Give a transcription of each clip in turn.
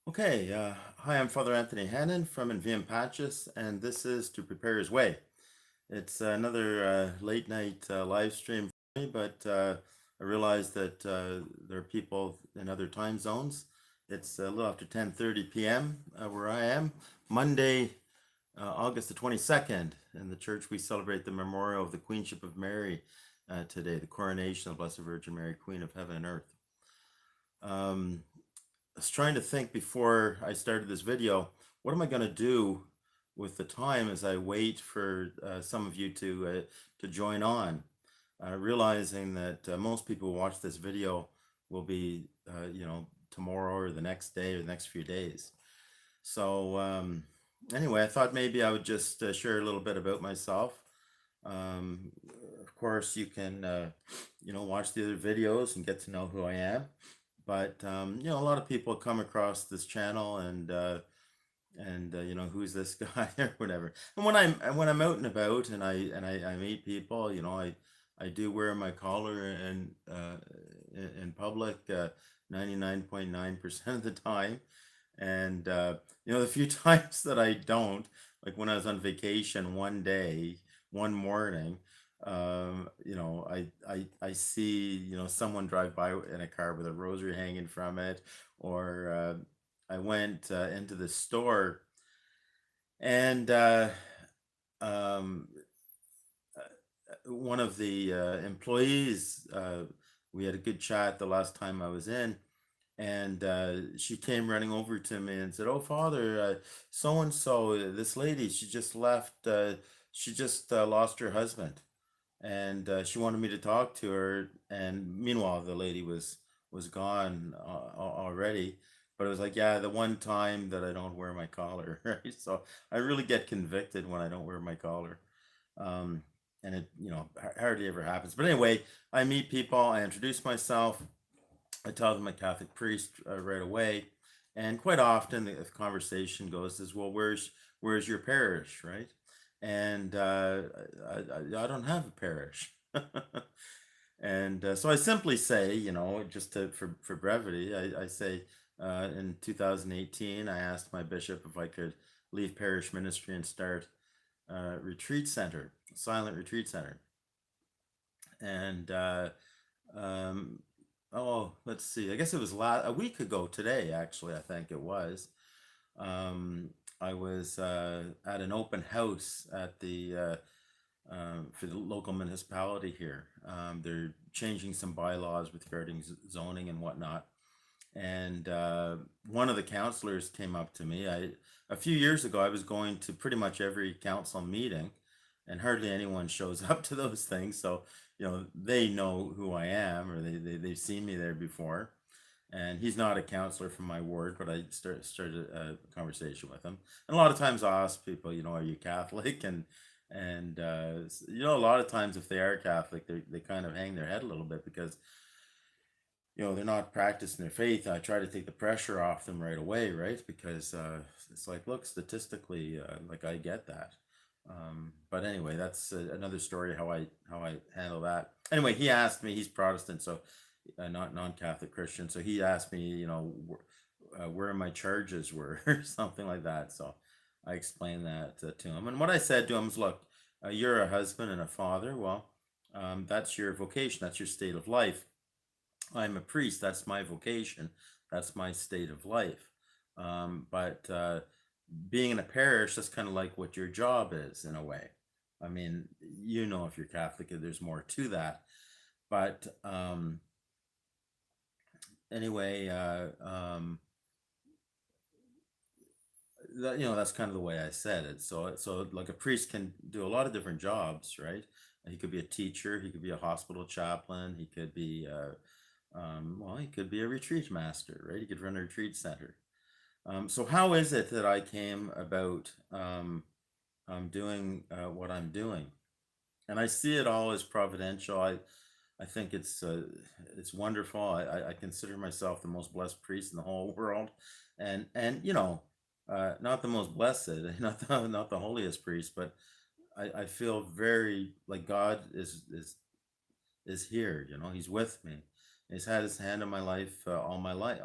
Okay, hi, I'm Father Anthony Hannon from In Viam Pacis, and this is To Prepare His Way. It's another late night live stream for me, but I realize that there are people in other time zones. It's a little after 10:30 p.m. Where I am. Monday, August the 22nd. In the church, we celebrate the memorial of the Queenship of Mary today, the coronation of the Blessed Virgin Mary, Queen of Heaven and Earth. I was trying to think before I started this video, what am I going to do with the time as I wait for some of you to join on, realizing that most people who watch this video will be, tomorrow or the next day or the next few days. So anyway, I thought maybe I would just share a little bit about myself. Of course, you can, watch the other videos and get to know who I am. But a lot of people come across this channel and who's this guy or whatever. And when I'm out and about and I meet people, I do wear my collar in public 99.9% of the time. And the few times that I don't, like when I was on vacation one day, one morning, I see, someone drive by in a car with a rosary hanging from it, or I went into the store and um, one of the employees, we had a good chat the last time I was in, and she came running over to me and said, "Oh, Father, so and so, this lady, she just left. She just lost her husband." And she wanted me to talk to her. And meanwhile, the lady was gone already. But it was like, yeah, the one time that I don't wear my collar, right? So I really get convicted when I don't wear my collar. Um, and it, hardly ever happens. But anyway, I meet people, I introduce myself, I tell them I'm a Catholic priest right away. And quite often the conversation goes as, well, where's your parish, right? And I don't have a parish. And so I simply say, just for brevity, I say in 2018, I asked my bishop if I could leave parish ministry and start a retreat center, a silent retreat center. And let's see, I guess it was a week ago today, actually, I think it was. I was at an open house at the for the local municipality here. They're changing some bylaws regarding zoning and whatnot. And one of the counselors came up to me. A few years ago, I was going to pretty much every council meeting, and hardly anyone shows up to those things. So, they know who I am, or they've seen me there before. And he's not a counselor from my ward, but I started a conversation with him. And a lot of times I ask people, are you Catholic? And a lot of times if they are Catholic, they kind of hang their head a little bit because they're not practicing their faith. I try to take the pressure off them right away, right? Because it's like, look, statistically, like I get that. But anyway, that's another story how I handle that. Anyway, he asked me. He's Protestant, so not non-Catholic Christian. So he asked me, where my charges were, or something like that. So I explained that to him. And what I said to him is, look, you're a husband and a father. Well, that's your vocation. That's your state of life. I'm a priest. That's my vocation. That's my state of life. But being in a parish, that's kind of like what your job is in a way. I mean, if you're Catholic, there's more to that. But anyway, that's kind of the way I said it. So like a priest can do a lot of different jobs, right? He could be a teacher. He could be a hospital chaplain. He could be he could be a retreat master, right? He could run a retreat center. So how is it that I came about doing what I'm doing? And I see it all as providential. I think it's wonderful. I consider myself the most blessed priest in the whole world, and not the most blessed, not the holiest priest, but I feel very like God is here. He's with me. He's had His hand on my life all my life,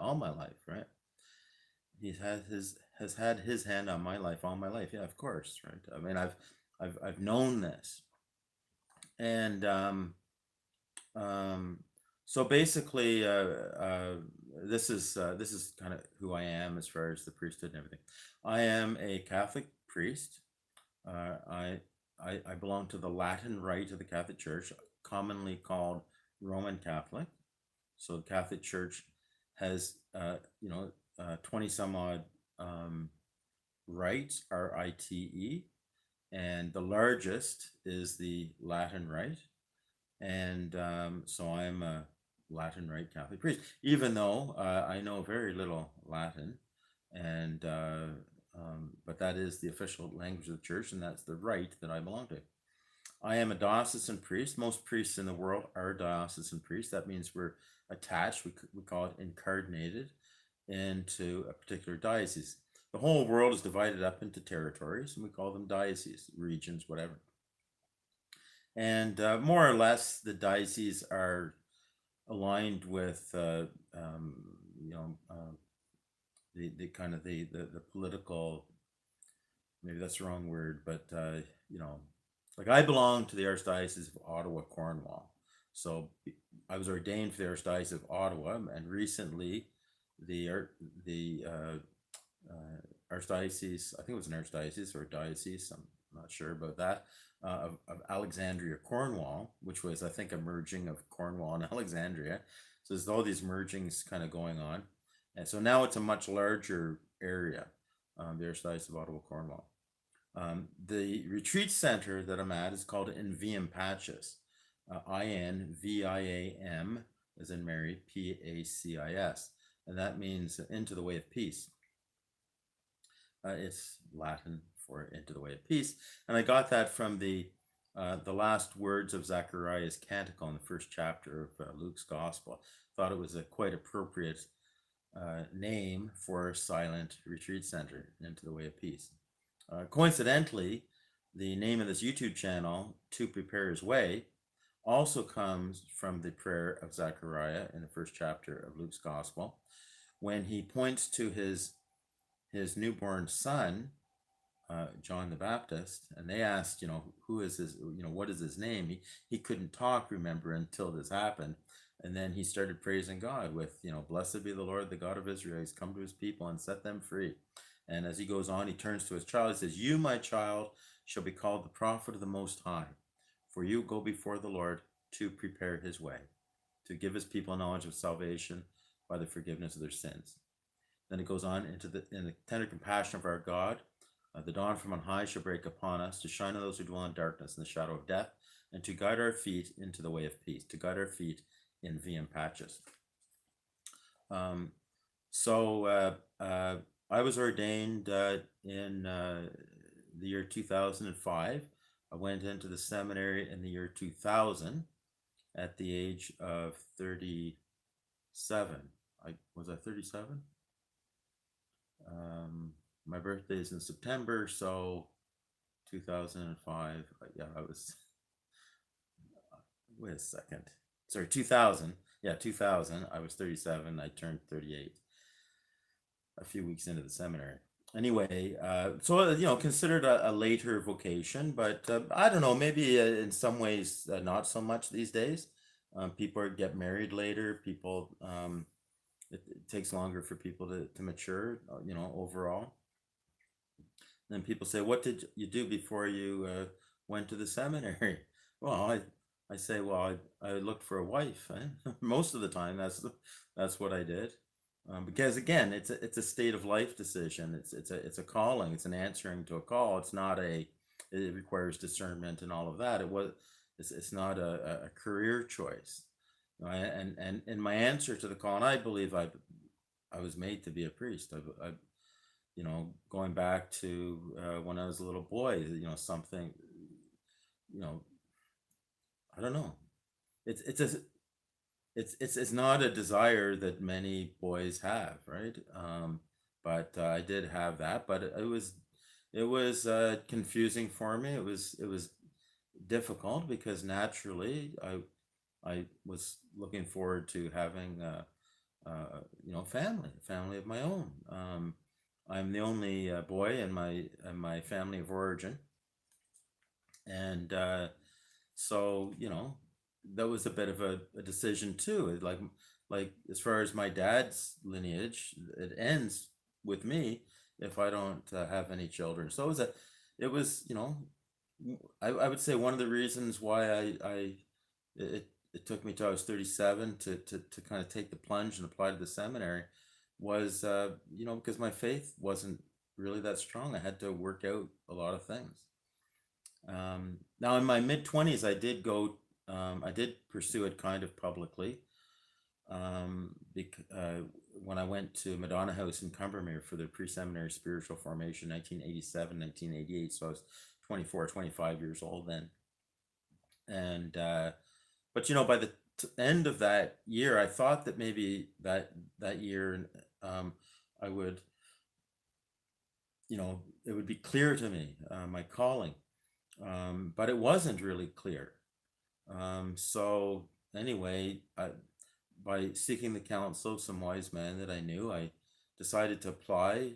right? He's had his has had His hand on my life all my life. Yeah, of course, right? I mean, I've known this, and Um, so basically, this is kind of who I am as far as the priesthood and everything. I am a Catholic priest. Uh, I, I belong to the Latin Rite of the Catholic Church, commonly called Roman Catholic. So the Catholic Church has 20 some odd rites, RITE, and the largest is the Latin Rite. And so I'm a Latin Rite Catholic priest, even though I know very little Latin, and but that is the official language of the church, and that's the rite that I belong to. I am a diocesan priest. Most priests in the world are diocesan priests. That means we're attached, we call it incarnated, into a particular diocese. The whole world is divided up into territories, and we call them dioceses, regions, whatever. And more or less, the dioceses are aligned with, the kind of the political. Maybe that's the wrong word, but like I belong to the Archdiocese of Ottawa-Cornwall. So I was ordained for the Archdiocese of Ottawa, and recently the Archdiocese, I think it was an archdiocese or a diocese, I'm not sure about that, of Alexandria, Cornwall, which was, I think, a merging of Cornwall and Alexandria. So there's all these mergings kind of going on. And so now it's a much larger area, the Archdiocese of Ottawa-Cornwall. The retreat center that I'm at is called In Viam Pacis, INVIAM, as in Mary, PACIS. And that means into the way of peace. It's Latin for into the way of peace. And I got that from the last words of Zechariah's canticle in the first chapter of Luke's gospel. Thought it was a quite appropriate name for a silent retreat center, into the way of peace. Coincidentally, the name of this YouTube channel, To Prepare His Way, also comes from the prayer of Zechariah in the first chapter of Luke's gospel, when he points to his newborn son, John the Baptist, and they asked, who is his, what is his name? He couldn't talk, remember, until this happened. And then he started praising God with, blessed be the Lord, the God of Israel. He's come to his people and set them free. And as he goes on, he turns to his child. He says, you, my child, shall be called the prophet of the Most High, for you go before the Lord to prepare his way, to give his people knowledge of salvation by the forgiveness of their sins. Then it goes on in the tender compassion of our God, the dawn from on high shall break upon us, to shine on those who dwell in darkness and the shadow of death, and to guide our feet into the way of peace, to guide our feet in Viam Pacis. So I was ordained in the year 2005. I went into the seminary in the year 2000 at the age of 37. Was I 37? My birthday is in September, so 2005. Yeah, I was. Wait a second. Sorry, 2000. Yeah, 2000. I was 37. I turned 38 a few weeks into the seminary. Anyway, so considered a later vocation, but I don't know. Maybe in some ways not so much these days. People get married later. People. It takes longer for people to mature, overall. Then people say, what did you do before you went to the seminary? Well, I say, well, I looked for a wife. Most of the time, that's what I did. Because again, it's a state of life decision. It's a calling. It's an answering to a call. It's not it requires discernment and all of that. It's not a career choice. And in my answer to the call, and I believe I was made to be a priest. I going back to when I was a little boy, something, I don't know. it's a, it's not a desire that many boys have, right? But I did have that, but it was confusing for me. It was difficult because naturally I was looking forward to having family of my own. I'm the only boy in my family of origin, and so that was a bit of a decision too. Like as far as my dad's lineage, it ends with me if I don't have any children. So I would say one of the reasons why it took me till I was 37 to kind of take the plunge and apply to the seminary was because my faith wasn't really that strong. I had to work out a lot of things. Now in my mid 20s, I did pursue it kind of publicly. When I went to Madonna House in Combermere for the pre-seminary spiritual formation, 1987, 1988. So I was 24, 25 years old then. And, but by the end of that year, I thought that maybe that year, I would, it would be clear to me, my calling. But it wasn't really clear. So anyway, by seeking the counsel of some wise men that I knew, I decided to apply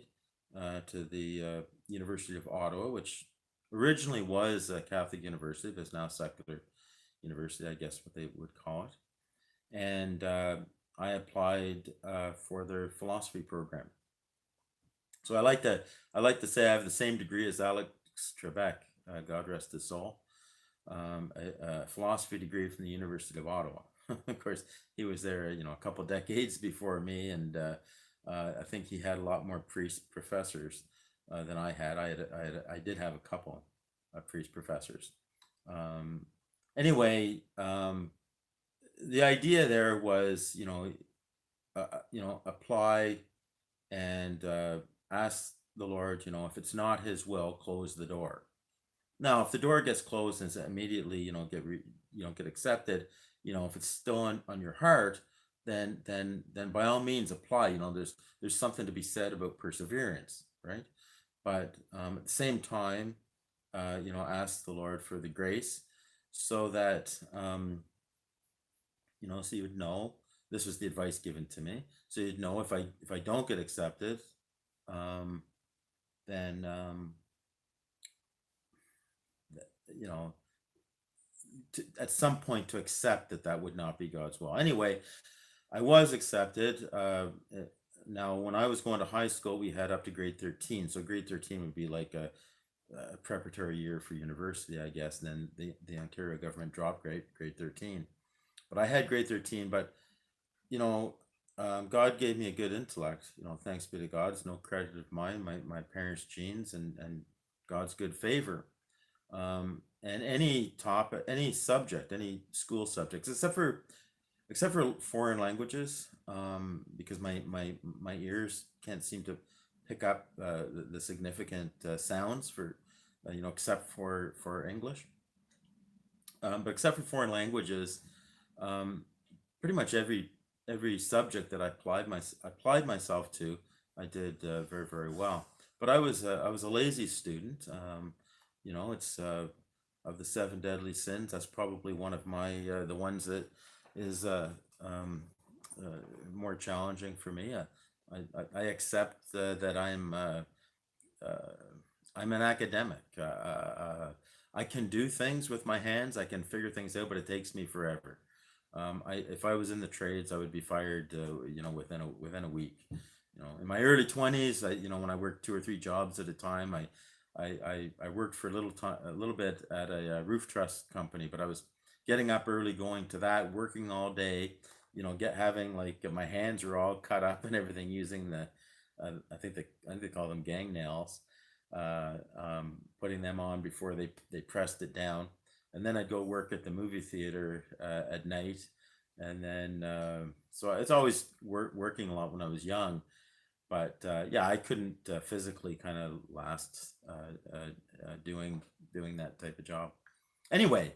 to the University of Ottawa, which originally was a Catholic university, but is now secular university, I guess what they would call it. And I applied for their philosophy program. So I like to say I have the same degree as Alex Trebek, God rest his soul, a philosophy degree from the University of Ottawa. Of course, he was there, a couple decades before me, and I think he had a lot more priest professors than I had. I did have a couple priest professors. Anyway, the idea there was, apply and ask the Lord, if it's not His will, close the door. Now, if the door gets closed and it's immediately, get accepted, if it's still on your heart, then by all means apply. There's something to be said about perseverance, right? But at the same time, ask the Lord for the grace so that so you'd know. This was the advice given to me. So you'd know if I don't get accepted, then at some point to accept that would not be God's will. Anyway, I was accepted. Now, when I was going to high school, we had up to grade 13. So grade 13 would be like a preparatory year for university, I guess. And then the Ontario government dropped grade 13. But I had grade 13. But God gave me a good intellect. Thanks be to God. It's no credit of mine. My parents' genes and God's good favor. And any topic, any subject, any school subjects, except for foreign languages, because my ears can't seem to pick up the significant sounds for except for English. But except for foreign languages, pretty much every subject that I applied myself to, I did very, very well. But I was a lazy student. It's of the 7 deadly sins. That's probably one of my the ones that is more challenging for me. I accept that I'm an academic. I can do things with my hands. I can figure things out, but it takes me forever. If I was in the trades, I would be fired, within a week. In my early 20s, when I worked 2 or 3 jobs at a time, I worked for a little bit at a roof truss company, but I was getting up early, going to that, working all day, having like my hands are all cut up and everything using the, I think they call them gang nails, putting them on before they pressed it down. And then I'd go work at the movie theater at night. And then, so it's always working a lot when I was young. But yeah, I couldn't physically kind of last doing that type of job. Anyway,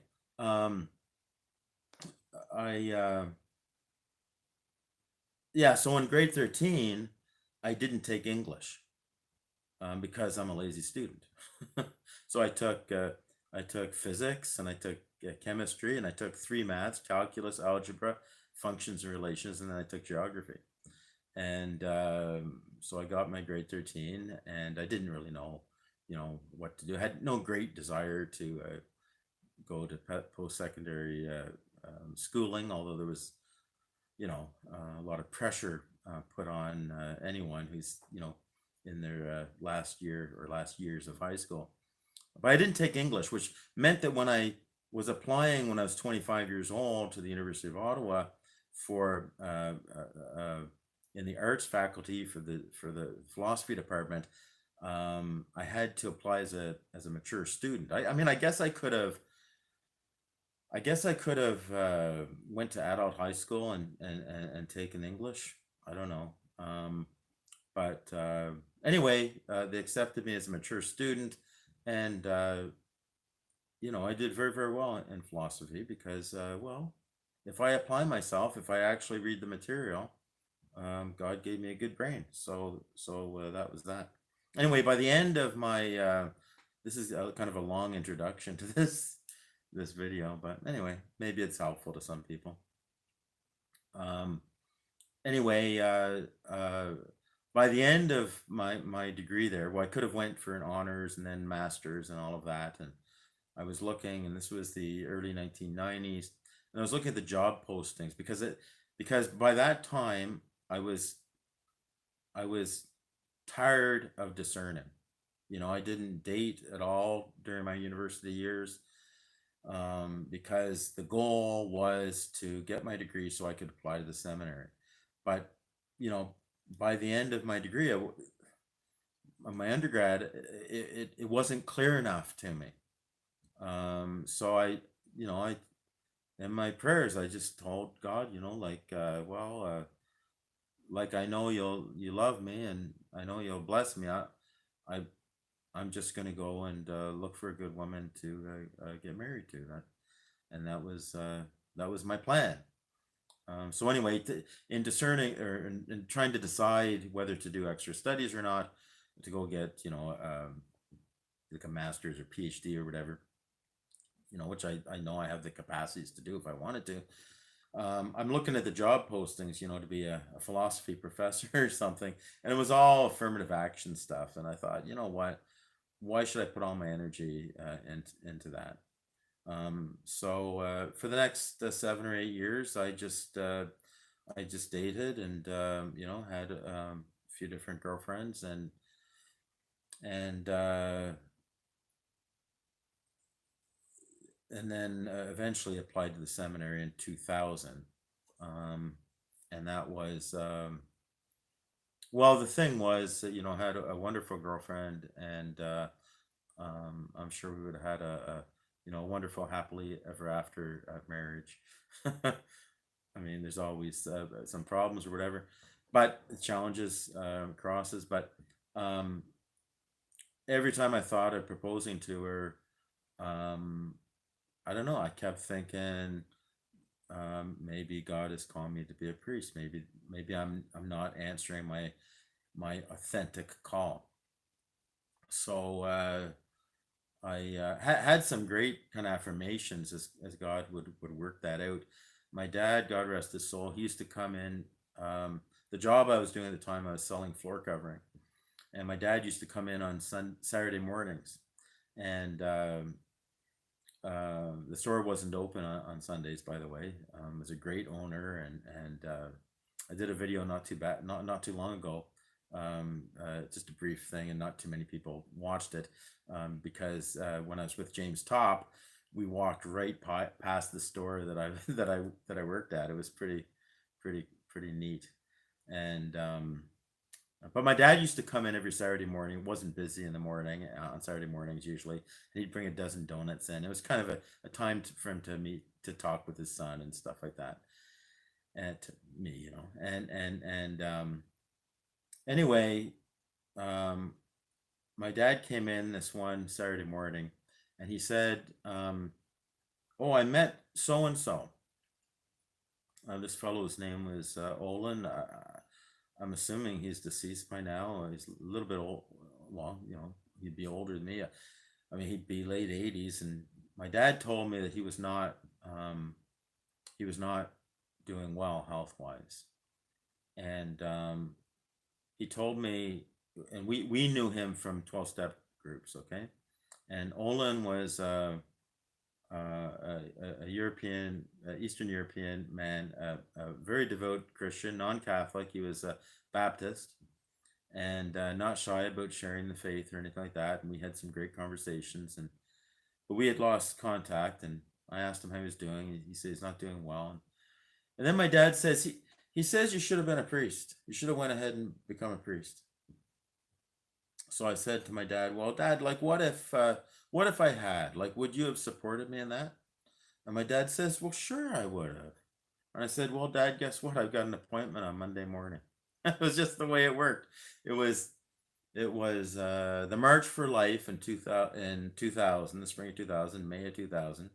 I yeah, so in grade 13, I didn't take English because I'm a lazy student. So I took physics, and I took chemistry, and I took three maths: calculus, algebra, functions and relations, and then I took geography. And so I got my grade 13, and I didn't really know, what to do. I had no great desire to go to post-secondary schooling, although there was, a lot of pressure put on anyone who's, in their last year or last years of high school. But I didn't take English, which meant that when I was applying when I was 25 years old to the University of Ottawa for in the arts faculty for the philosophy department, I had to apply as a mature student. I mean, I guess I could have went to adult high school and taken English. I don't know. But anyway, they accepted me as a mature student, and I did very, very well in philosophy because, well, if I apply myself, if I actually read the material, God gave me a good brain. So that was that. Anyway, by the end of my, this is kind of a long introduction to this video, but anyway, maybe it's helpful to some people. Anyway, by the end of my degree there, well, I could have went for an honors and then masters and all of that, and I was looking, and this was the early 1990s, and I was looking at the job postings because by that time I was tired of discerning. I didn't date at all during my university years, because the goal was to get my degree so I could apply to the seminary. But by the end of my degree, my undergrad, it wasn't clear enough to me. So I in my prayers, I just told God, like I know you love me, and I know you'll bless me. I I'm just gonna go and look for a good woman to get married to. That was my plan. So anyway, in discerning or in trying to decide whether to do extra studies or not, to go get like a master's or PhD or whatever, which I know I have the capacities to do if I wanted to. I'm looking at the job postings, to be a philosophy professor or something, and it was all affirmative action stuff. And I thought, you know what? Why should I put all my energy into that? So for the next 7 or 8 years, I just dated and had a few different girlfriends, and and then eventually applied to the seminary in 2000. And that was, well, the thing was that, I had a wonderful girlfriend, and I'm sure we would have had a wonderful, happily ever after marriage. I mean, there's always some problems or whatever, but challenges, crosses. But every time I thought of proposing to her, I don't know. I kept thinking, maybe God has called me to be a priest. Maybe I'm not answering my authentic call. So I had some great kind of affirmations as God would work that out. My dad, God rest his soul, he used to come in. The job I was doing at the time, I was selling floor covering, and my dad used to come in on Saturday mornings, and the store wasn't open on Sundays, by the way. Was a great owner, and I did a video not too long ago, just a brief thing, and not too many people watched it, because when I was with James Top, we walked right past the store that I that I worked at. It was pretty neat, and but my dad used to come in every Saturday morning. It wasn't busy in the morning on Saturday mornings usually, and he'd bring a dozen donuts in. It was kind of a time for him to meet, to talk with his son and stuff like that, and to me, and anyway, my dad came in this one Saturday morning, and he said, "Oh, I met so and so." This fellow's name was Olin. I'm assuming he's deceased by now. He's a little bit old, long, he'd be older than me. I mean, he'd be late 80s. And my dad told me that he was not doing well health wise. And he told me, and we knew him from 12 step groups, okay? And Olin was a European, Eastern European man, a very devout Christian, non-Catholic. He was a Baptist, and not shy about sharing the faith or anything like that. And we had some great conversations, but we had lost contact. And I asked him how he was doing. He said he's not doing well. And then my dad says he says you should have been a priest. You should have went ahead and become a priest. So I said to my dad, well, Dad, like, what if I had, like, would you have supported me in that? And my dad says, well, sure, I would have. And I said, well, Dad, guess what? I've got an appointment on Monday morning. It was just the way it worked. It was the March for Life in 2000, the spring of 2000, May of 2000.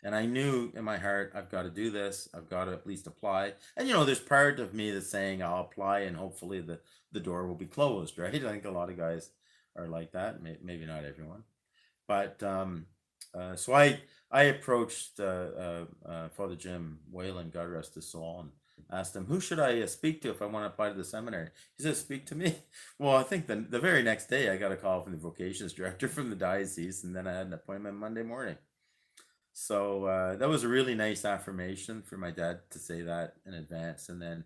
And I knew in my heart, I've got to do this. I've got to at least apply. And there's part of me that's saying I'll apply and hopefully the door will be closed, right? I think a lot of guys are like that. Maybe not everyone, but so I approached Father Jim Whalen, God rest his soul, and asked him, who should I speak to if I want to apply to the seminary? He said, speak to me. Well, I think the very next day I got a call from the vocations director from the diocese, and then I had an appointment Monday morning. So that was a really nice affirmation for my dad to say that in advance. And then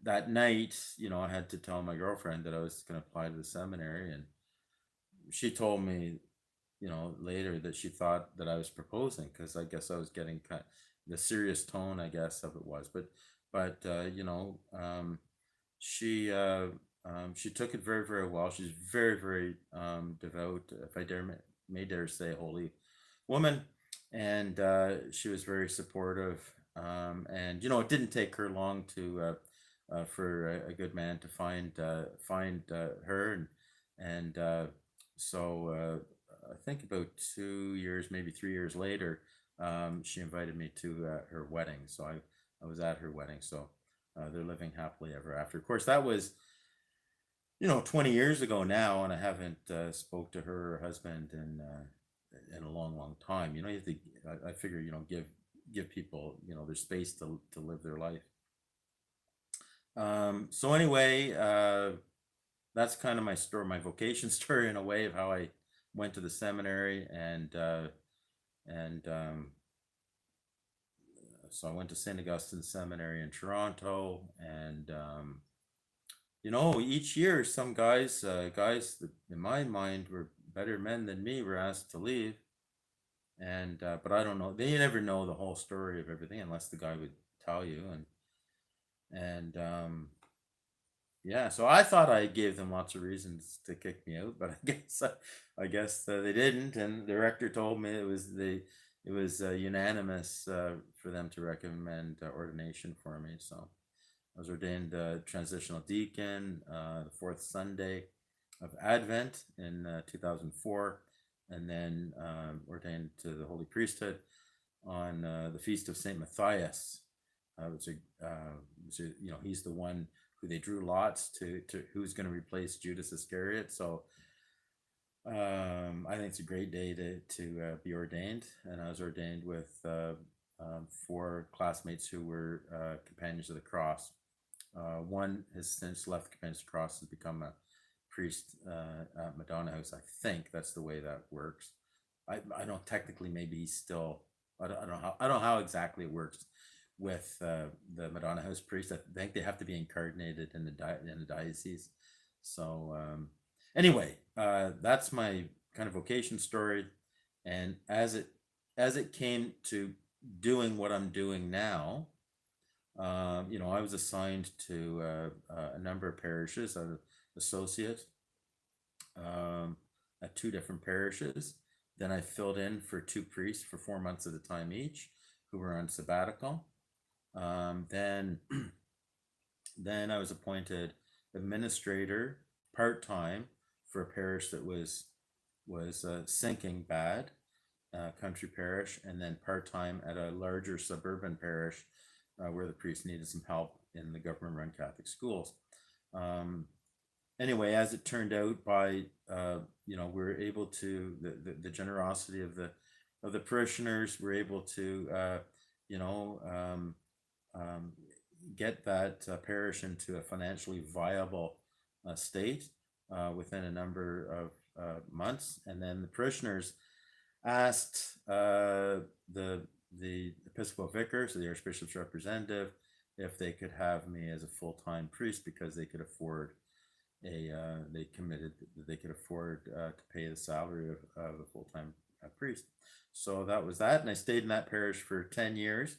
that night, I had to tell my girlfriend that I was going to apply to the seminary, and she told me, later that she thought that I was proposing, because I guess I was getting kind of the serious tone, I guess, of it was. But she took it very, very well. She's very, very devout, if I may dare say, holy woman. And she was very supportive. And it didn't take her long for a good man to find her. And so I think about 2 years, maybe 3 years later, she invited me to her wedding. So I was at her wedding. So they're living happily ever after. Of course, that was 20 years ago now, and I haven't spoke to her husband in a long, long time. You have to, I figure, give people, their space to live their life. So anyway, that's kind of my story, my vocation story, in a way, of how I went to the seminary. And so I went to St. Augustine Seminary in Toronto. And each year some guys that in my mind were better men than me were asked to leave. And but I don't know, they never know the whole story of everything unless the guy would tell you. And yeah, so I thought I gave them lots of reasons to kick me out, but I guess they didn't. And the rector told me it was unanimous for them to recommend ordination for me. So I was ordained transitional deacon the fourth Sunday of Advent in 2004, and then ordained to the holy priesthood on the feast of Saint Matthias. He's the one who they drew lots to who's going to replace Judas Iscariot. So I think it's a great day to be ordained. And I was ordained with 4 classmates who were companions of the cross. One has since left Companions of the Cross, has become a priest at Madonna House. I think that's the way that works. I don't technically, maybe he's still, I don't know how exactly it works with the Madonna House priest. I think they have to be incarnated in the diocese. So anyway, that's my kind of vocation story. And as it came to doing what I'm doing now, I was assigned to a number of parishes. I was associate at 2 different parishes. Then I filled in for 2 priests for 4 months at a time each, who were on sabbatical. Then I was appointed administrator part-time for a parish that was sinking bad, country parish, and then part-time at a larger suburban parish where the priest needed some help in the government-run Catholic schools. Anyway, as it turned out, by we were able to, the generosity of the parishioners were able to you know get that parish into a financially viable state within a number of months. And then the parishioners asked the Episcopal vicar, so the Archbishop's representative, if they could have me as a full-time priest, because they could afford they committed that they could afford to pay the salary of a full-time priest. So that was that, and I stayed in that parish for 10 years.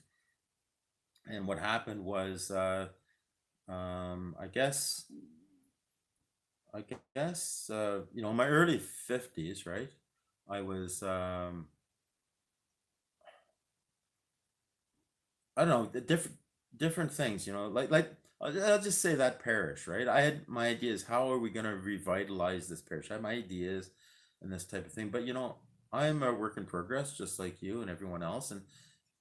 And what happened was, I guess, in my early 50s, right? I was, I don't know, the different things, like I'll just say that parish, right? I had my ideas. How are we going to revitalize this parish? I had my ideas and this type of thing, but I'm a work in progress, just like you and everyone else. And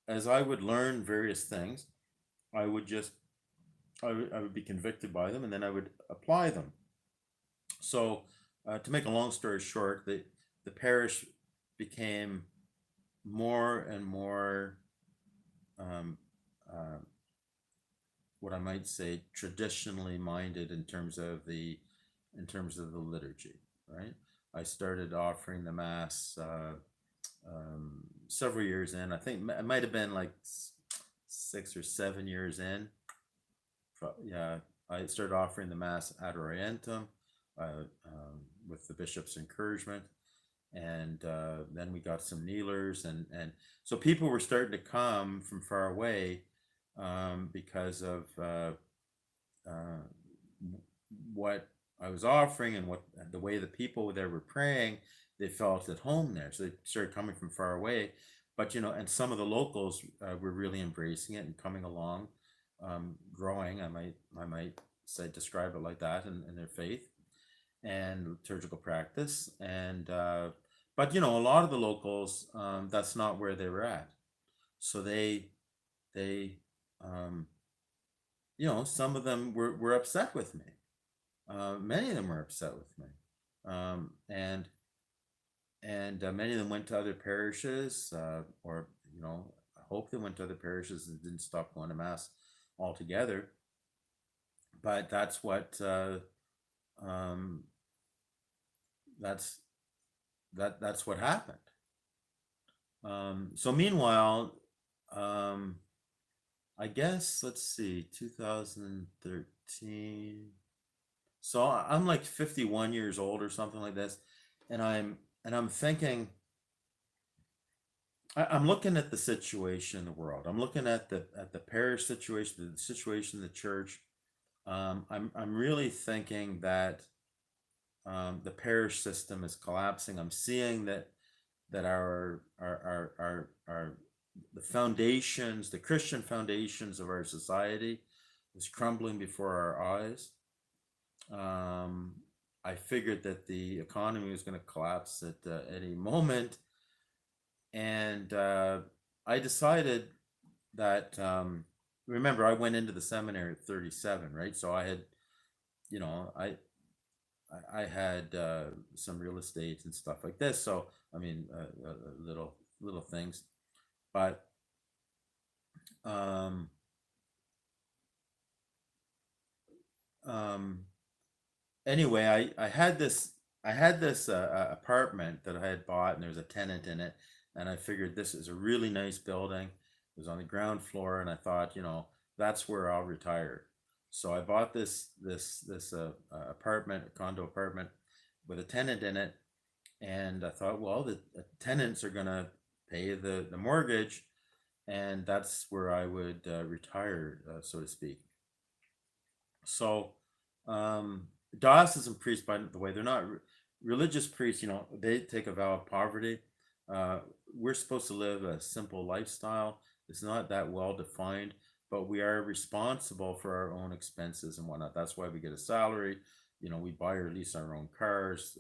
as I would learn various things, I would be convicted by them, and then I would apply them. So, to make a long story short, the parish became more and more, what I might say, traditionally minded in terms of the liturgy. Right? I started offering the mass several years in. I think it might have been like 6 or 7 years in. Yeah, I started offering the mass ad orientem with the bishop's encouragement, and then we got some kneelers, and so people were starting to come from far away because of what I was offering and what the way the people there were praying. They felt at home there, so they started coming from far away. But and some of the locals were really embracing it and coming along, growing. I might say, describe it like that, in their faith and liturgical practice. And but a lot of the locals, that's not where they were at. So they some of them were upset with me. Many of them were upset with me, and many of them went to other parishes, or I hope they went to other parishes and didn't stop going to mass altogether. But that's what that's what happened. So meanwhile, I guess, let's see, 2013. So I'm like 51 years old or something like this, and I'm thinking, I'm looking at the situation in the world. I'm looking at the parish situation, the situation in the church. I'm really thinking that the parish system is collapsing. I'm seeing that our the foundations, the Christian foundations of our society, is crumbling before our eyes. I figured that the economy was going to collapse at any moment, and I decided that, remember, I went into the seminary at 37, right? So I had, I had some real estate and stuff like this. So I mean, little things, but anyway, I had this apartment that I had bought, and there was a tenant in it, and I figured this is a really nice building. It was on the ground floor, and I thought, that's where I'll retire. So I bought this apartment, a condo apartment, with a tenant in it, and I thought, well, the tenants are gonna pay the mortgage, and that's where I would retire, so to speak. So, diocesan priests, by the way, they're not religious priests. They take a vow of poverty. We're supposed to live a simple lifestyle. It's not that well defined, but we are responsible for our own expenses and whatnot. That's why we get a salary. We buy or lease our own cars.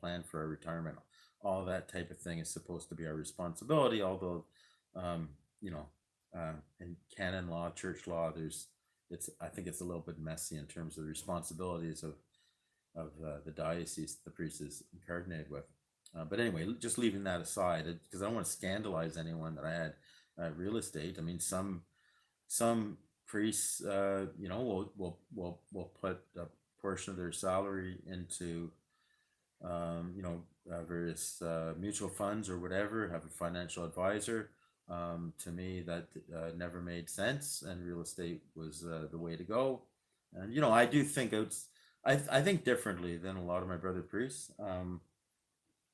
Plan for our retirement. All that type of thing is supposed to be our responsibility. Although, in canon law, church law, I think it's a little bit messy in terms of the responsibilities of the diocese the priest is incarnated with. But anyway, just leaving that aside, because I don't want to scandalize anyone that I had real estate. I mean, some priests, will put a portion of their salary into, various mutual funds or whatever, have a financial advisor. To me, that never made sense, and real estate was the way to go. And I do think I think differently than a lot of my brother priests.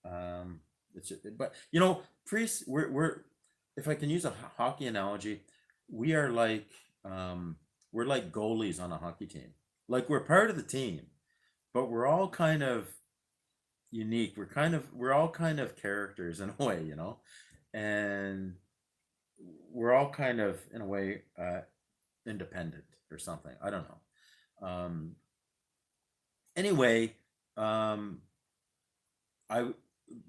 But priests, we're if I can use a hockey analogy, we are like we're like goalies on a hockey team. Like, we're part of the team, but we're all kind of unique. We're all kind of characters in a way, and we're all kind of, in a way, independent or something. I don't know. Anyway, I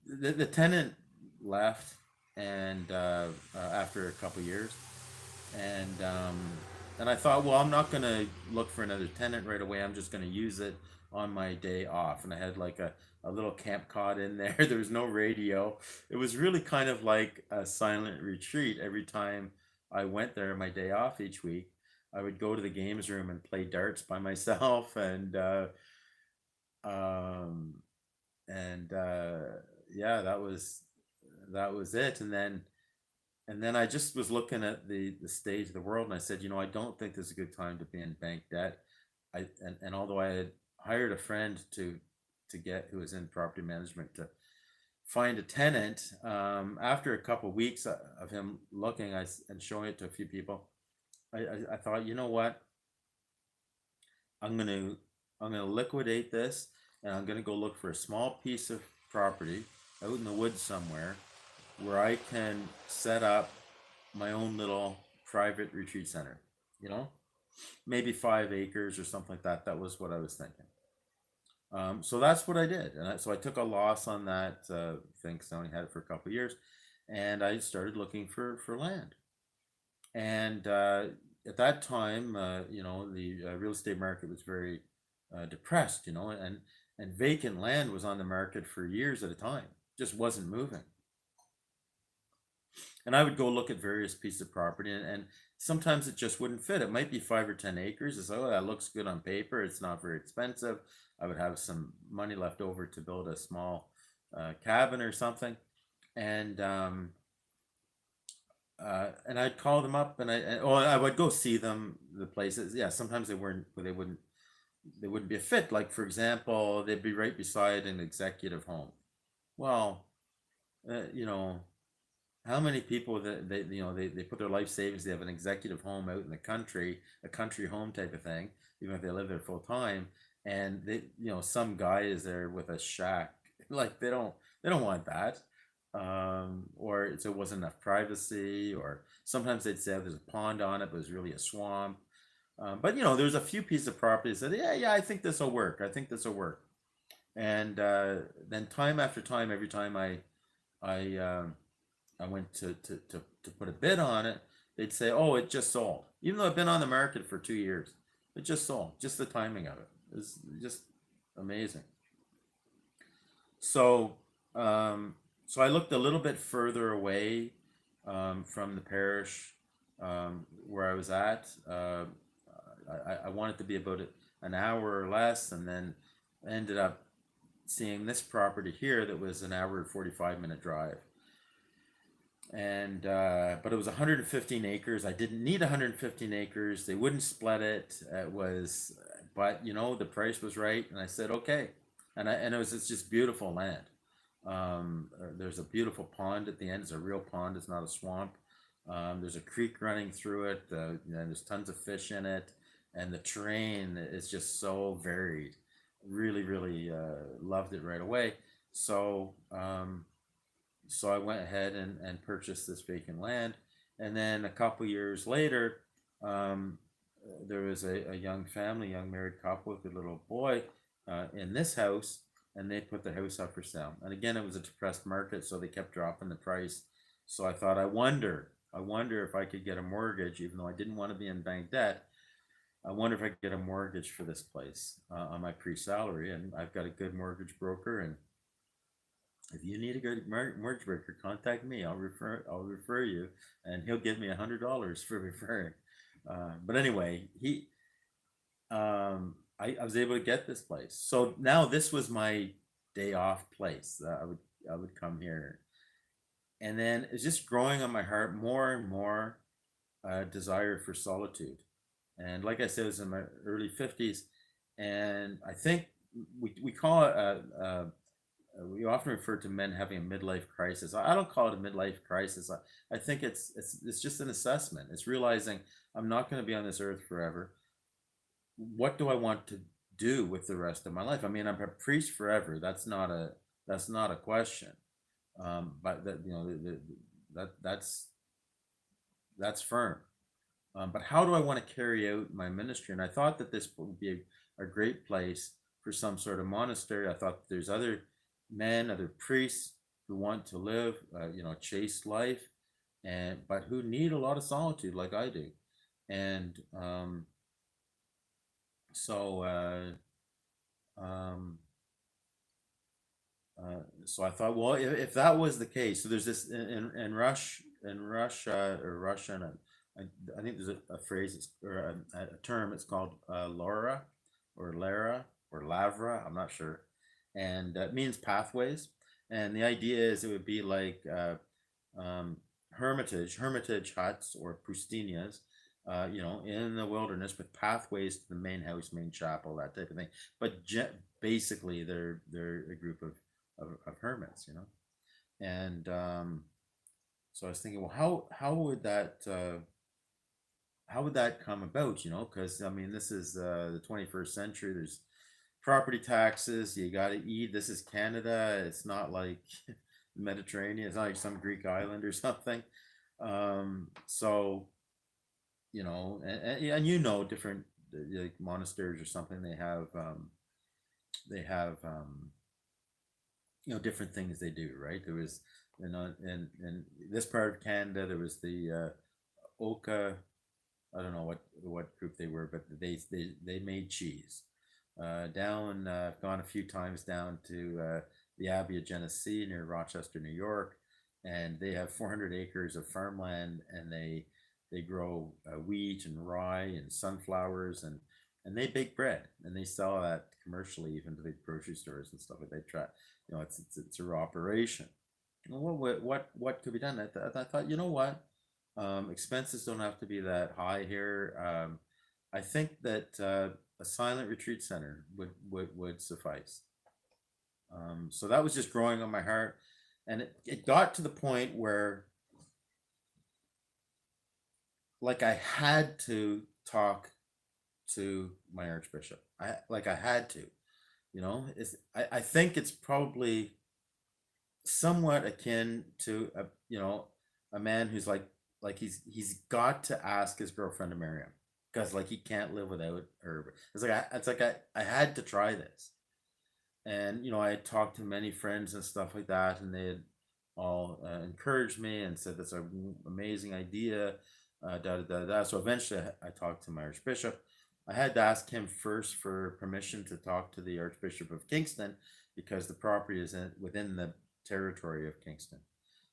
the tenant left, and after a couple years, and I thought, well, I'm not gonna look for another tenant right away. I'm just gonna use it on my day off. And I had like a little camp cot in there. There was no radio. It was really kind of like a silent retreat. Every time I went there on my day off each week, I would go to the games room and play darts by myself, um, and yeah, that was it. And then I just was looking at the state of the world, and I said, I don't think this is a good time to be in bank debt. And although I had hired a friend to get who was in property management to find a tenant, after a couple of weeks of him looking and showing it to a few people, I thought, you know what, I'm gonna liquidate this, and I'm gonna go look for a small piece of property out in the woods somewhere where I can set up my own little private retreat center. Maybe 5 acres or something like that. That was what I was thinking. So that's what I did, and so I took a loss on that thing, because I only had it for a couple of years, and I started looking for land. And at that time, the real estate market was very depressed, and vacant land was on the market for years at a time, just wasn't moving. And I would go look at various pieces of property, and sometimes it just wouldn't fit. It might be 5 or 10 acres. It's like, oh, that looks good on paper. It's not very expensive. I would have some money left over to build a small cabin or something, and I'd call them up, and I would go see them, the places. Yeah, sometimes they wouldn't be a fit. Like, for example, they'd be right beside an executive home. Well, how many people that they put their life savings, they have an executive home out in the country, a country home type of thing, even if they live there full time, and some guy is there with a shack. Like, they don't want that. Or it wasn't enough privacy, or sometimes they'd say, oh, there's a pond on it, but it's really a swamp. But there's a few pieces of property that said, yeah, I think this will work. I think this will work. And then time after time, every time I went to put a bid on it, they'd say, oh, it just sold. Even though I've been on the market for 2 years, it just sold. Just the timing of it is just amazing. So I looked a little bit further away from the parish where I was at. I wanted to be about an hour or less, and then I ended up seeing this property here that was an hour and 45-minute drive. And but it was 115 acres. I didn't need 115 acres. They wouldn't split it. But the price was right, and I said okay. And it's just beautiful land. There's a beautiful pond at the end. It's a real pond. It's not a swamp. There's a creek running through it. And there's tons of fish in it, and the terrain is just so varied. Really, really loved it right away. So I went ahead and purchased this vacant land. And then a couple years later, there was a young married couple with a little boy in this house, and they put the house up for sale. And again, it was a depressed market, so they kept dropping the price. So I thought, I wonder I wonder if I could get a mortgage, even though I didn't want to be in bank debt. I wonder if I could get a mortgage for this place on my pre-salary. And I've got a good mortgage broker, and if you need a good mortgage broker, contact me. I'll refer you, and he'll give me $100 for referring. But anyway, I was able to get this place. So now this was my day off place. I would come here, and then it's just growing on my heart more and more desire for solitude. And like I said, it was in my early 50s, and I think we call it we often refer to men having a midlife crisis. I don't call it a midlife crisis. I think it's just an assessment. It's realizing I'm not going to be on this earth forever. What do I want to do with the rest of my life? I mean, I'm a priest forever. That's not a question. But that, you know, that's firm. But how do I want to carry out my ministry? And I thought that this would be a great place for some sort of monastery. I thought that there's other men, other priests who want to live, a chaste life, but who need a lot of solitude, like I do. And so I thought, well, if that was the case, so there's this in Russia or Russian, I think there's a phrase or a term. It's called Laura or Lara or Lavra. I'm not sure, and it means pathways. And the idea is it would be like hermitage huts or pustinas, in the wilderness with pathways to the main house, main chapel, that type of thing. But basically, they're a group of hermits, And so I was thinking, well, how would that come about? Because I mean, this is the 21st century. There's property taxes. You got to eat. This is Canada. It's not like the Mediterranean. It's not like some Greek island or something. So and different like monasteries or something. They have different things they do, right? There was in this part of Canada, there was the Oka. I don't know what group they were, but they made cheese. Down, I've gone a few times down to the Abbey of Genesee near Rochester, New York, and they have 400 acres of farmland, and they grow wheat and rye and sunflowers, and they bake bread, and they sell that commercially even to the grocery stores and stuff like that. They try, it's a raw operation. What could be done? I thought, what, expenses don't have to be that high here. I think that a silent retreat center would suffice. So that was just growing on my heart, and it got to the point where, like, I had to talk to my archbishop. I had to, I think it's probably somewhat akin to a man who's like he's got to ask his girlfriend to marry him, because like he can't live without her. It's like I had to try this, and I had talked to many friends and stuff like that, and they had all encouraged me and said that's an amazing idea. So eventually I talked to my archbishop. I had to ask him first for permission to talk to the Archbishop of Kingston, because the property is within the territory of Kingston.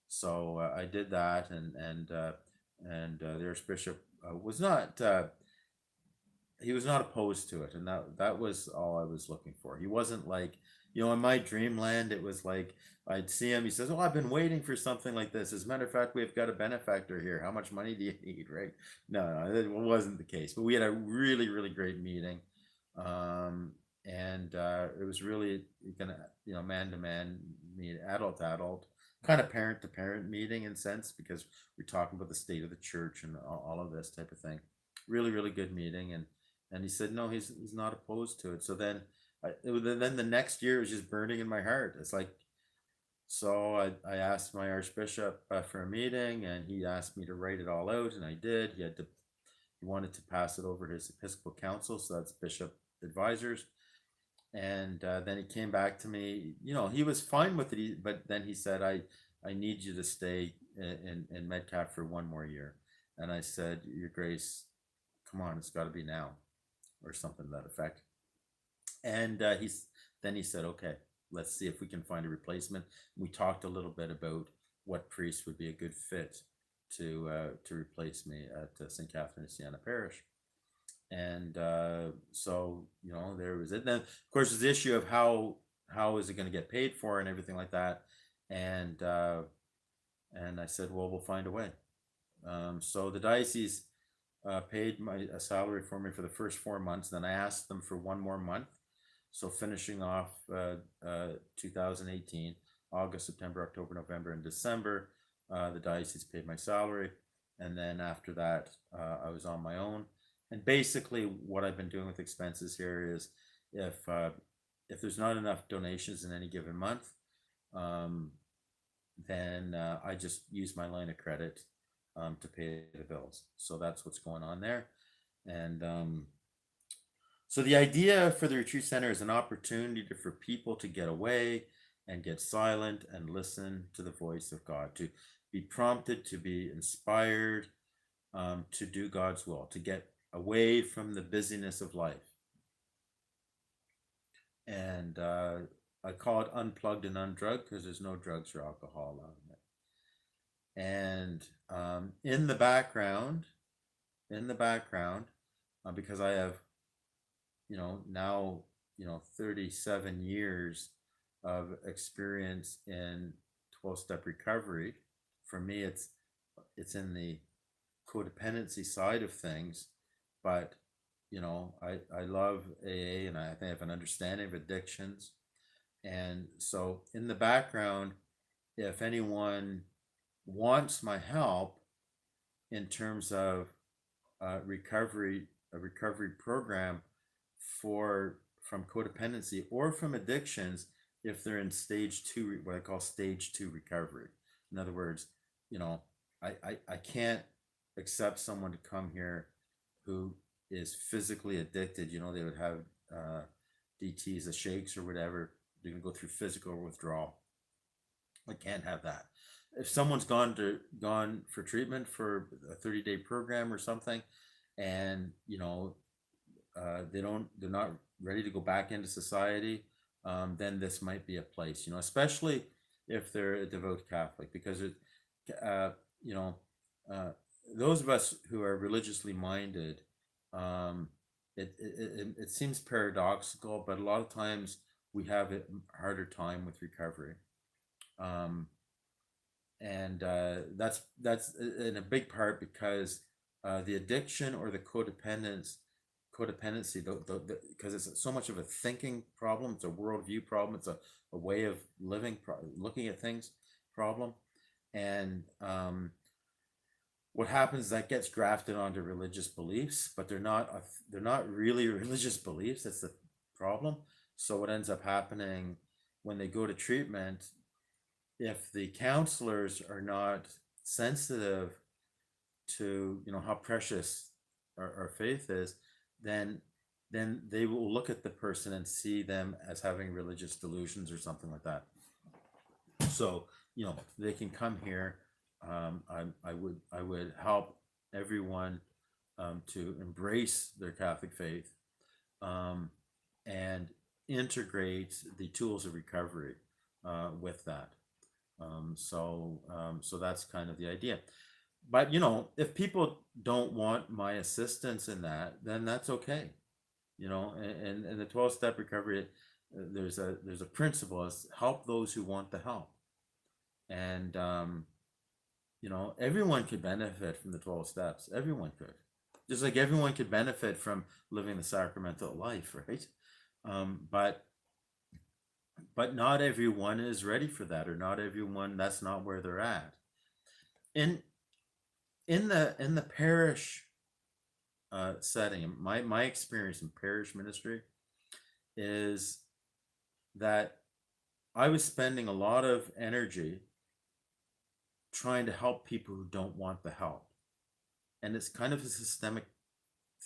So I did that, and the Archbishop was not he was not opposed to it, and that was all I was looking for. He wasn't like, in my dreamland, it was like I'd see him. He says, "Oh, I've been waiting for something like this. As a matter of fact, we've got a benefactor here. How much money do you need?" Right? No, it wasn't the case. But we had a really, really great meeting, and it was really gonna, man to man meet, adult to adult, kind of parent to parent meeting in sense, because we're talking about the state of the church and all of this type of thing. Really, really good meeting, and he said no, he's not opposed to it. So then. Then the next year was just burning in my heart. It's like, so I asked my archbishop for a meeting, and he asked me to write it all out, and I did. He wanted to pass it over to his Episcopal Council, so that's bishop advisors. And then he came back to me. He was fine with it, but then he said, I need you to stay in Medcalf for one more year. And I said, Your Grace, come on, it's got to be now, or something to that effect. And then he said, okay, let's see if we can find a replacement. We talked a little bit about what priest would be a good fit to replace me at St. Catherine of Siena Parish. And so, there was it. Then, of course, there's the issue of how is it going to get paid for and everything like that. And I said, well, we'll find a way. So the diocese paid a salary for me for the first 4 months. Then I asked them for one more month. So finishing off 2018, August, September, October, November, and December, the diocese paid my salary. And then after that, I was on my own. And basically what I've been doing with expenses here is if there's not enough donations in any given month, then I just use my line of credit to pay the bills. So that's what's going on there. And so the idea for the retreat center is an opportunity for people to get away and get silent and listen to the voice of God, to be prompted, to be inspired, to do God's will, to get away from the busyness of life. And I call it unplugged and undrugged because there's no drugs or alcohol allowed in it. And in the background, because I have, now, 37 years of experience in 12-step recovery. For me, it's in the codependency side of things, but I love AA, and I think I have an understanding of addictions. And so in the background, if anyone wants my help in terms of a recovery program from codependency or from addictions, if they're in stage 2, what I call stage 2 recovery. In other words, I can't accept someone to come here who is physically addicted. They would have DTs, the shakes or whatever. They're gonna go through physical withdrawal. I can't have that. If someone's gone for treatment for a 30-day program or something, and they're not ready to go back into society, then this might be a place, especially if they're a devout Catholic, because those of us who are religiously minded, it seems paradoxical, but a lot of times we have a harder time with recovery. And that's in a big part because the addiction or the codependency, because it's so much of a thinking problem, it's a worldview problem, it's a way of living, looking at things problem. And what happens is that gets grafted onto religious beliefs, but they're not really religious beliefs. That's the problem. So what ends up happening when they go to treatment, if the counselors are not sensitive to how precious our faith is, then they will look at the person and see them as having religious delusions or something like that. So they can come here. I would help everyone to embrace their Catholic faith and integrate the tools of recovery with that. So that's kind of the idea. But if people don't want my assistance in that, then that's okay. And the 12-step recovery, there's a principle: is help those who want the help. And everyone could benefit from the 12 steps. Everyone could, just like everyone could benefit from living the sacramental life, right? But not everyone is ready for that, or not everyone, that's not where they're at. In the parish setting, my experience in parish ministry is that I was spending a lot of energy trying to help people who don't want the help. And it's kind of a systemic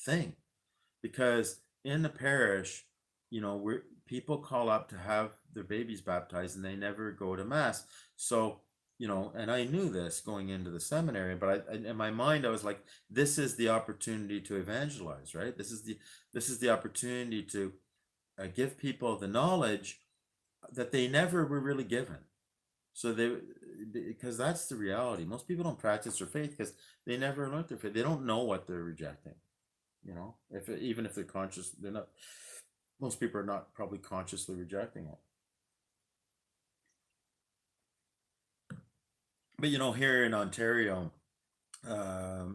thing, because in the parish, people call up to have their babies baptized and they never go to mass. So and I knew this going into the seminary, but in my mind, I was like, this is the opportunity to evangelize, right? This is the opportunity to give people the knowledge that they never were really given. So because that's the reality. Most people don't practice their faith because they never learned their faith. They don't know what they're rejecting. Even if they're conscious, they're not. Most people are not probably consciously rejecting it. But here in Ontario,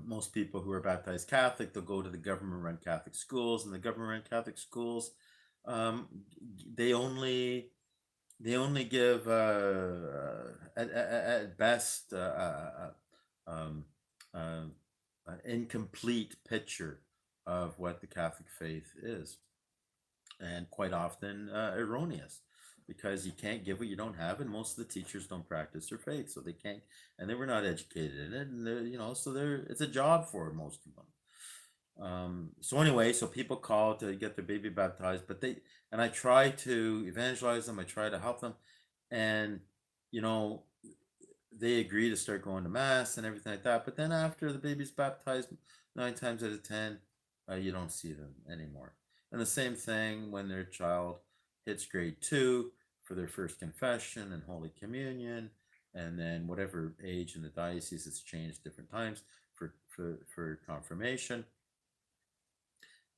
most people who are baptized Catholic, they'll go to the government-run Catholic schools, and the government-run Catholic schools, they only give at best um, an incomplete picture of what the Catholic faith is, and quite often erroneous, because you can't give what you don't have, and most of the teachers don't practice their faith, so they can't, and they were not educated in it, and so it's a job for most of them. So anyway, so people call to get their baby baptized, and I try to evangelize them, I try to help them, and they agree to start going to mass and everything like that, but then after the baby's baptized, 9 times out of 10, you don't see them anymore. And the same thing when their child hits grade 2 for their first confession and Holy Communion, and then whatever age in the diocese, it's changed different times for confirmation.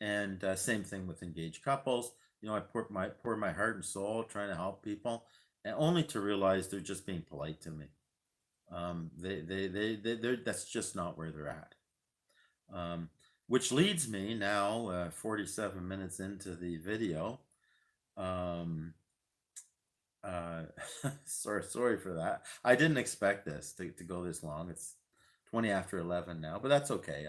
And same thing with engaged couples. I pour my heart and soul trying to help people, and only to realize they're just being polite to me. That's just not where they're at. Which leads me now, 47 minutes into the video. Sorry for that. I didn't expect this to go this long. It's 20 after 11 now, but that's okay.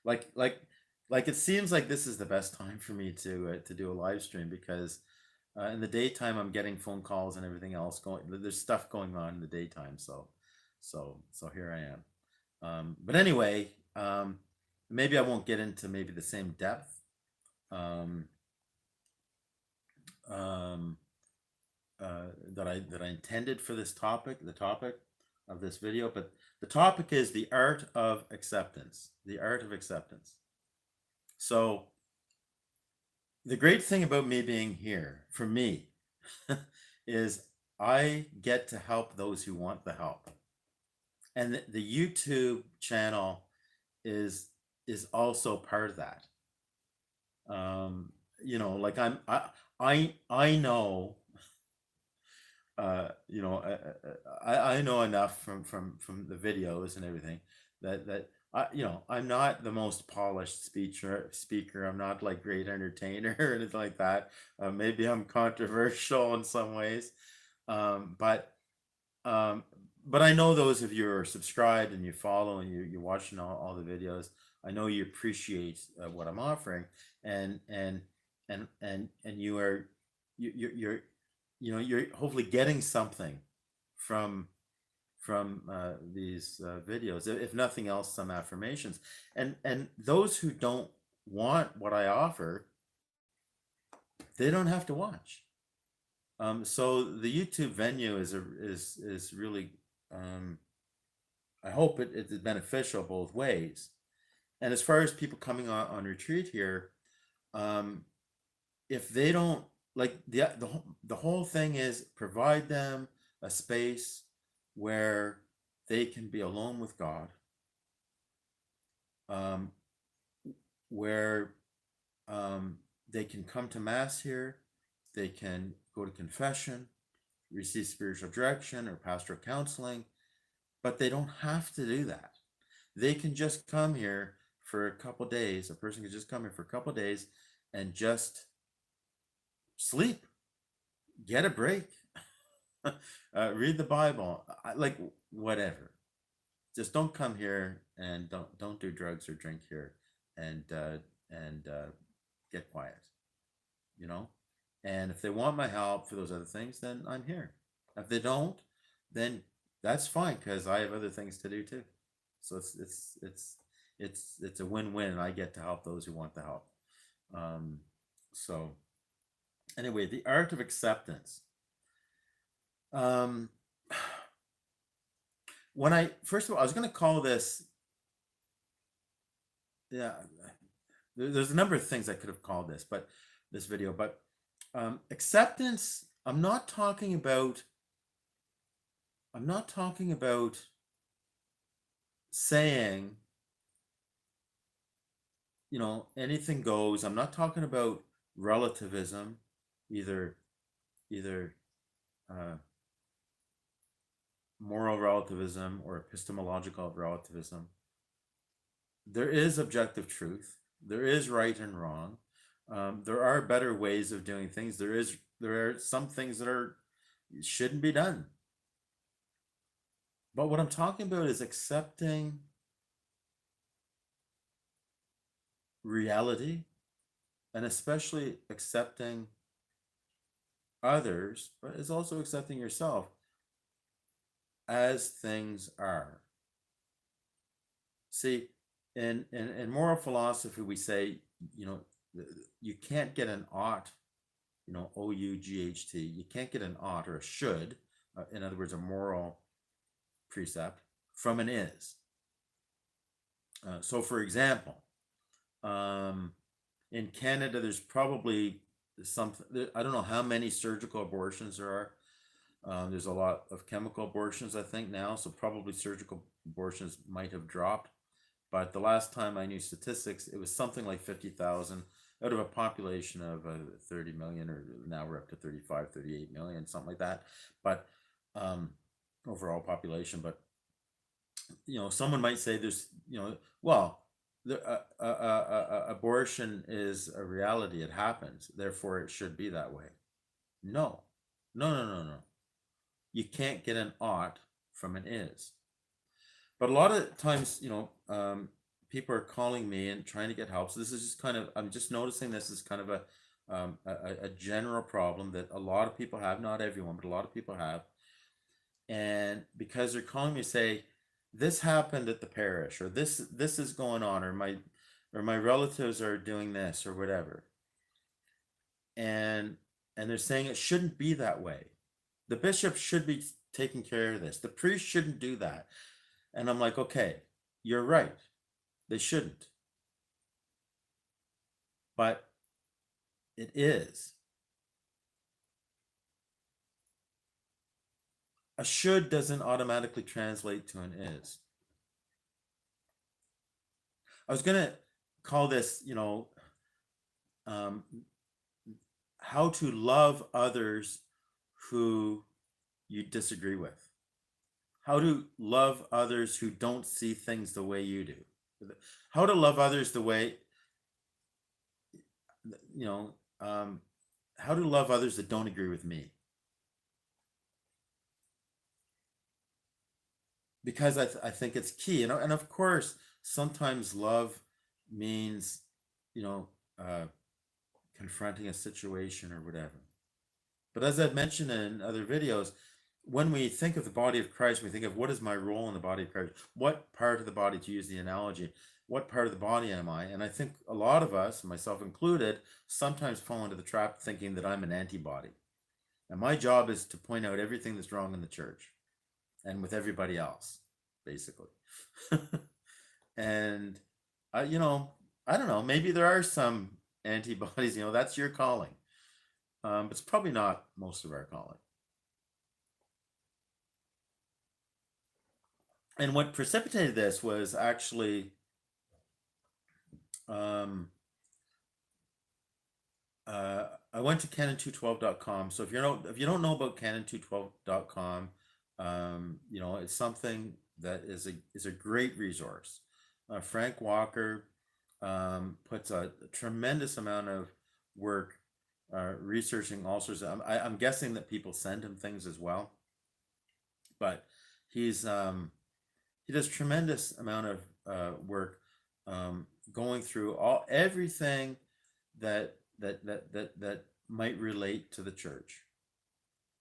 It seems like this is the best time for me to do a live stream, because in the daytime I'm getting phone calls and everything else going. There's stuff going on in the daytime, so here I am. But anyway, maybe I won't get into maybe the same depth that I intended for this topic, the topic of this video. But the topic is the art of acceptance. The art of acceptance. So the great thing about me being here, for me, is I get to help those who want the help. And the YouTube channel is also part of that. Like I know, I know enough from the videos and everything that I'm not the most polished speaker. I'm not like great entertainer or anything like that. Maybe I'm controversial in some ways, but I know those of you who are subscribed and you follow and you're watching all the videos. I know you appreciate what I'm offering, and you're hopefully getting something from these videos, if nothing else, some affirmations. And those who don't want what I offer, they don't have to watch. So the YouTube venue is really, I hope it is beneficial both ways. And as far as people coming on retreat here, if they don't like, the whole thing is provide them a space where they can be alone with God, where they can come to mass here, they can go to confession, receive spiritual direction or pastoral counseling, but they don't have to do that. They can just come here for a couple days. A person can just come here for a couple days and just sleep, get a break, read the Bible, like whatever. Just don't come here and don't do drugs or drink here, and get quiet, And if they want my help for those other things, then I'm here. If they don't, then that's fine, because I have other things to do too. So it's a win-win, and I get to help those who want the help. So anyway, the art of acceptance. when I first of all, I was going to call this, yeah, there's a number of things I could have called this, but this video, but acceptance. I'm not talking about saying, anything goes. I'm not talking about relativism, either uh, moral relativism or epistemological relativism. There is objective truth. There is right and wrong. There are better ways of doing things. There are some things that shouldn't be done. But what I'm talking about is accepting reality, and especially accepting others, but it's also accepting yourself as things are. See, in moral philosophy, we say, you can't get an ought, OUGHT. You can't get an ought or a should, in other words, a moral precept, from an is. So, for example, in Canada, there's probably something, I don't know how many surgical abortions there are. There's a lot of chemical abortions, I think, now, so probably surgical abortions might have dropped. But the last time I knew statistics, it was something like 50,000 out of a population of 30 million, or now we're up to 35, 38 million, something like that. But overall population. But, someone might say there's, well, abortion is a reality. It happens. Therefore, it should be that way. No. You can't get an ought from an is. But a lot of times, people are calling me and trying to get help. So this is just I'm just noticing this is kind of a general problem that a lot of people have, not everyone, but a lot of people have. And because they're calling me, say, this happened at the parish, or this is going on, or my relatives are doing this, or whatever. And they're saying it shouldn't be that way. The bishop should be taking care of this. The priest shouldn't do that. And I'm like, okay, you're right. They shouldn't. But it is. A should doesn't automatically translate to an is. I was going to call this, how to love others who you disagree with. How to love others who don't see things the way you do. How to love others the way, how to love others that don't agree with me. Because I think it's key, and of course, sometimes love means, confronting a situation or whatever. But as I've mentioned in other videos, when we think of the body of Christ, we think of, what is my role in the body of Christ? What part of the body, to use the analogy, what part of the body am I? And I think a lot of us, myself included, sometimes fall into the trap thinking that I'm an antibody. And my job is to point out everything that's wrong in the church and with everybody else, basically. And, I don't know, maybe there are some antibodies, that's your calling. But it's probably not most of our calling. And what precipitated this was actually, I went to canon212.com. So if you don't know about canon212.com, it's something that is a great resource. Frank Walker puts a tremendous amount of work researching all sorts of. I'm guessing that people send him things as well, but he does tremendous amount of work going through everything that might relate to the church.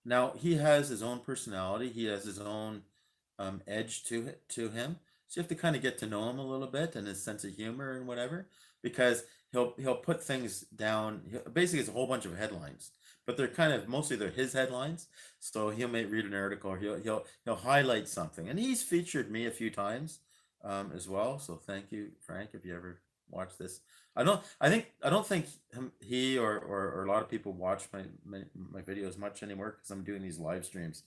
Now, he has his own personality. He has his own edge to him. So you have to kind of get to know him a little bit, and his sense of humor and whatever, because he'll put things down. Basically, it's a whole bunch of headlines, but they're kind of mostly they're his headlines. So he may read an article, or he'll highlight something, and he's featured me a few times as well. So thank you, Frank, if you ever watch this. I don't think he or a lot of people watch my videos much anymore, because I'm doing these live streams,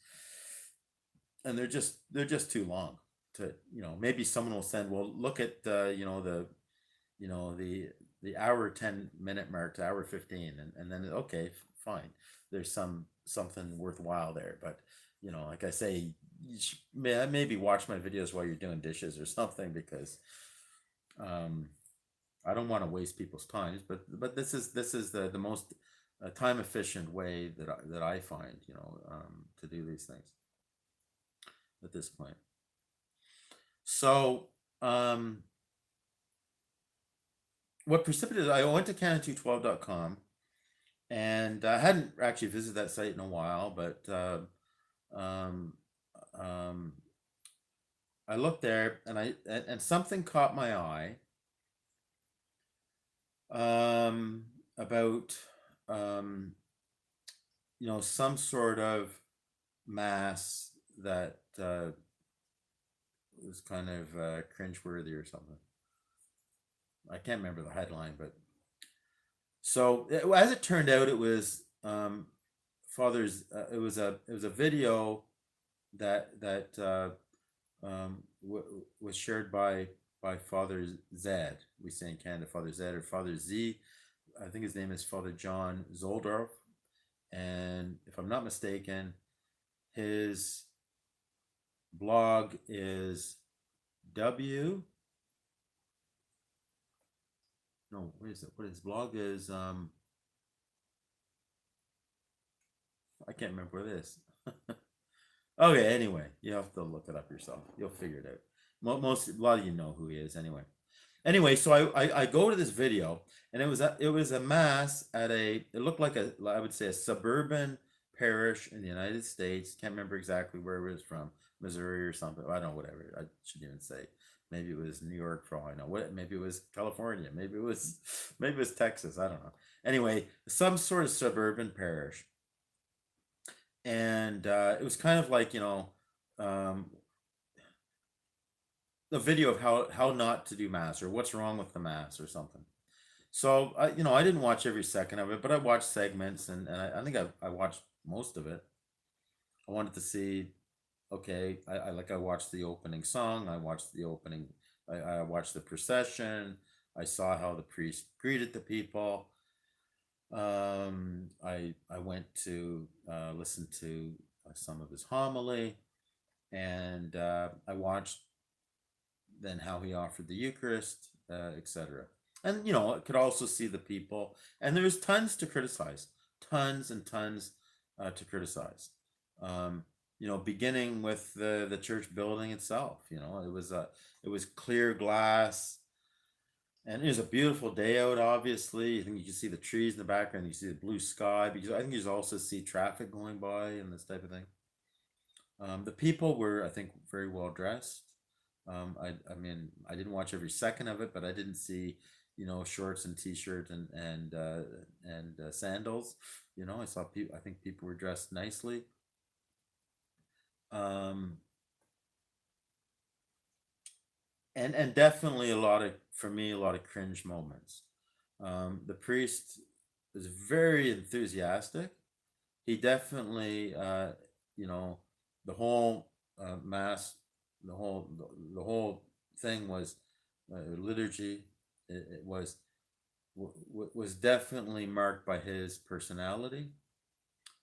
and they're just too long to, maybe someone will send, well, look at the hour 10-minute mark to hour 15, and then okay, fine, there's something worthwhile there. But like I say, you should maybe watch my videos while you're doing dishes or something, because I don't want to waste people's times, but this is the most time efficient way that I find, to do these things at this point. So what precipitated, I went to canon212.com, and I hadn't actually visited that site in a while, but I looked there, and something caught my eye about some sort of mass that was kind of cringeworthy or something. I can't remember the headline, but so as it turned out, it was Father's. It was a video that was shared by Father Zed. We say in Canada Father Zed, or Father Z. I think his name is Father John Zoldorf, and if I'm not mistaken, his blog is W. No, what is it? What his blog is? I can't remember what it is. Okay, anyway, you have to look it up yourself. You'll figure it out. A lot of you know who he is anyway. Anyway, so I go to this video, and it was a mass at it looked like I would say a suburban parish in the United States. Can't remember exactly where it was from, Missouri or something. I don't know, whatever. I shouldn't even say. Maybe it was New York, for all I know. Maybe it was California. Maybe it was Texas. I don't know. Anyway, some sort of suburban parish, and it was kind of like a video of how not to do mass, or what's wrong with the mass or something. So I didn't watch every second of it, but I watched segments, and I think I watched most of it. I wanted to see. Okay, I watched the opening song. I watched the procession. I saw how the priest greeted the people. I went to listen to some of his homily, and I watched then how he offered the Eucharist, etc. And I could also see the people, and there's tons to criticize, tons and tons to criticize. Beginning with the church building itself. It was clear glass, and it was a beautiful day out. Obviously, I think you can see the trees in the background. You see the blue sky, because I think you also see traffic going by and this type of thing. The people were, I think, very well dressed. I mean, I didn't watch every second of it, but I didn't see shorts and t-shirt and sandals. I saw people. I think people were dressed nicely. And definitely a lot of cringe moments. The priest is very enthusiastic. He definitely, the whole mass, the whole thing was liturgy. It was definitely marked by his personality.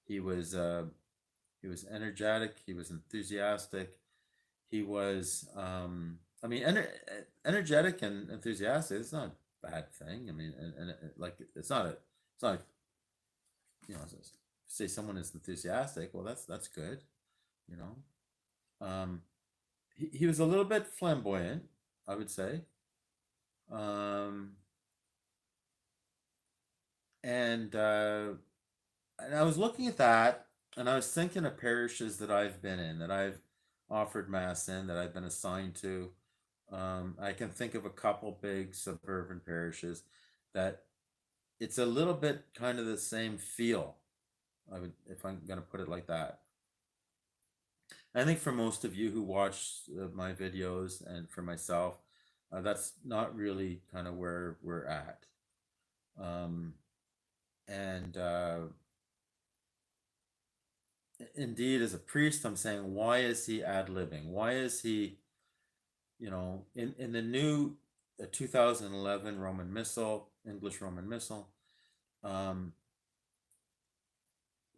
He was energetic. He was enthusiastic. He was, energetic and enthusiastic. It's not a bad thing. I mean, and like it's not, say someone is enthusiastic. Well, that's good. He was a little bit flamboyant, I would say. And I was looking at that, and I was thinking of parishes that I've been in, that I've offered mass in, that I've been assigned to. I can think of a couple big suburban parishes that it's a little bit kind of the same feel. I would, if I'm going to put it like that. I think for most of you who watch my videos, and for myself, that's not really kind of where we're at. Um, and Indeed, as a priest, I'm saying, why is he ad-libbing? Why is he, in the new 2011 Roman Missal, English Roman Missal, um,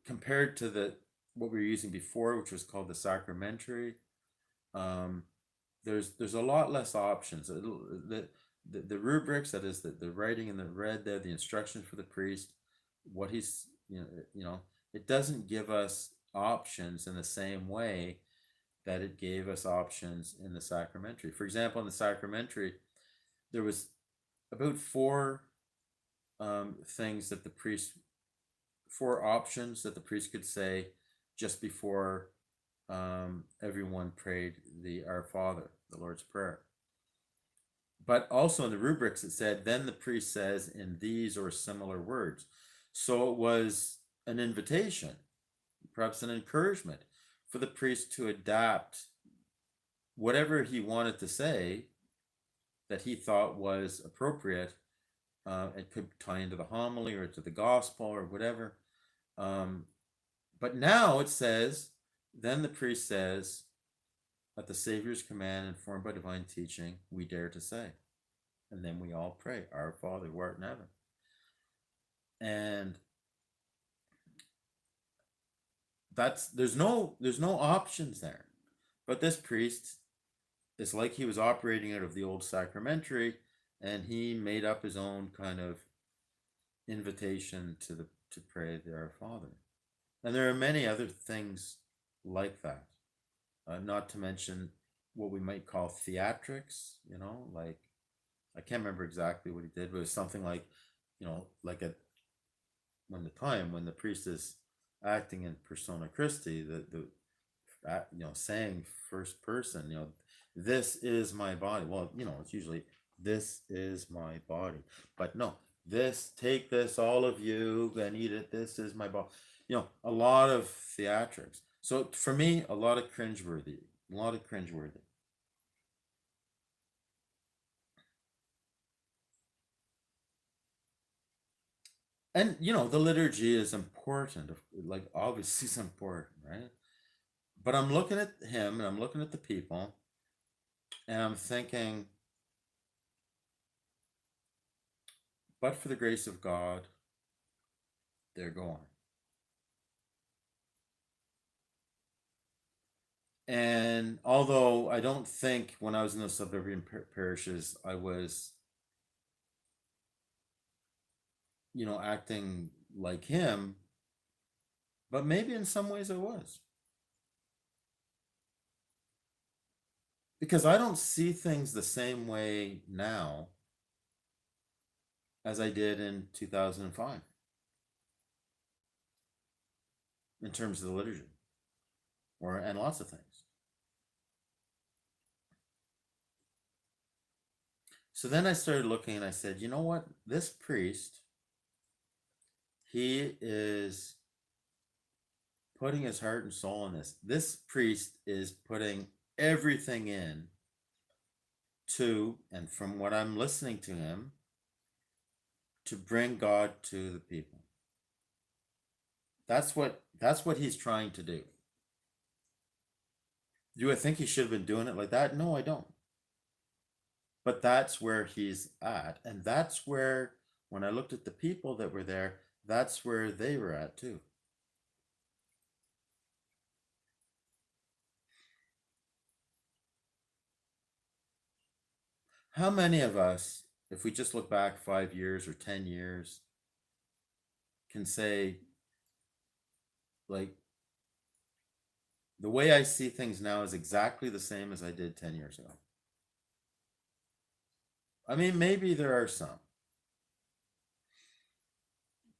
compared to what we were using before, which was called the sacramentary, um, there's a lot less options. The rubrics, that is the writing in the red there, the instructions for the priest, what he's, it doesn't give us options in the same way that it gave us options in the sacramentary. For example, in the sacramentary, there was about things that the priest, 4 options that the priest could say just before everyone prayed the Our Father, the Lord's Prayer. But also in the rubrics, it said, then the priest says in these or similar words. So it was an invitation, perhaps an encouragement for the priest to adapt whatever he wanted to say that he thought was appropriate. It could tie into the homily or to the gospel or whatever. But now it says, then the priest says, at the Savior's command, informed by divine teaching, we dare to say. And then we all pray, Our Father who art in heaven. And there's no options there. But this priest, it's like he was operating out of the old sacramentary, and he made up his own kind of invitation to pray the Our Father. And there are many other things like that. Not to mention what we might call theatrics, like, I can't remember exactly what he did, but it was something like, like when the priest is acting in persona Christi, saying first person, this is my body. Well, it's usually, this is my body, but no, take this, all of you, and eat it. This is my body. A lot of theatrics. So for me, a lot of cringeworthy. And the liturgy is important. Like, obviously it's important, right? But I'm looking at him and I'm looking at the people, and I'm thinking, but for the grace of God, they're going. And although I don't think when I was in those suburban parishes, I was, acting like him, but maybe in some ways I was. Because I don't see things the same way now as I did in 2005 in terms of the liturgy, and lots of things. So then I started looking, and I said, you know what? This priest, he is putting his heart and soul in this. This priest is putting everything in to, and from what I'm listening to him, to bring God to the people. That's what he's trying to do. Do I think he should have been doing it like that? No, I don't. But that's where he's at. And that's where, when I looked at the people that were there, that's where they were at too. How many of us, if we just look back 5 years or 10 years, can say, like, the way I see things now is exactly the same as I did 10 years ago? I mean, maybe there are some.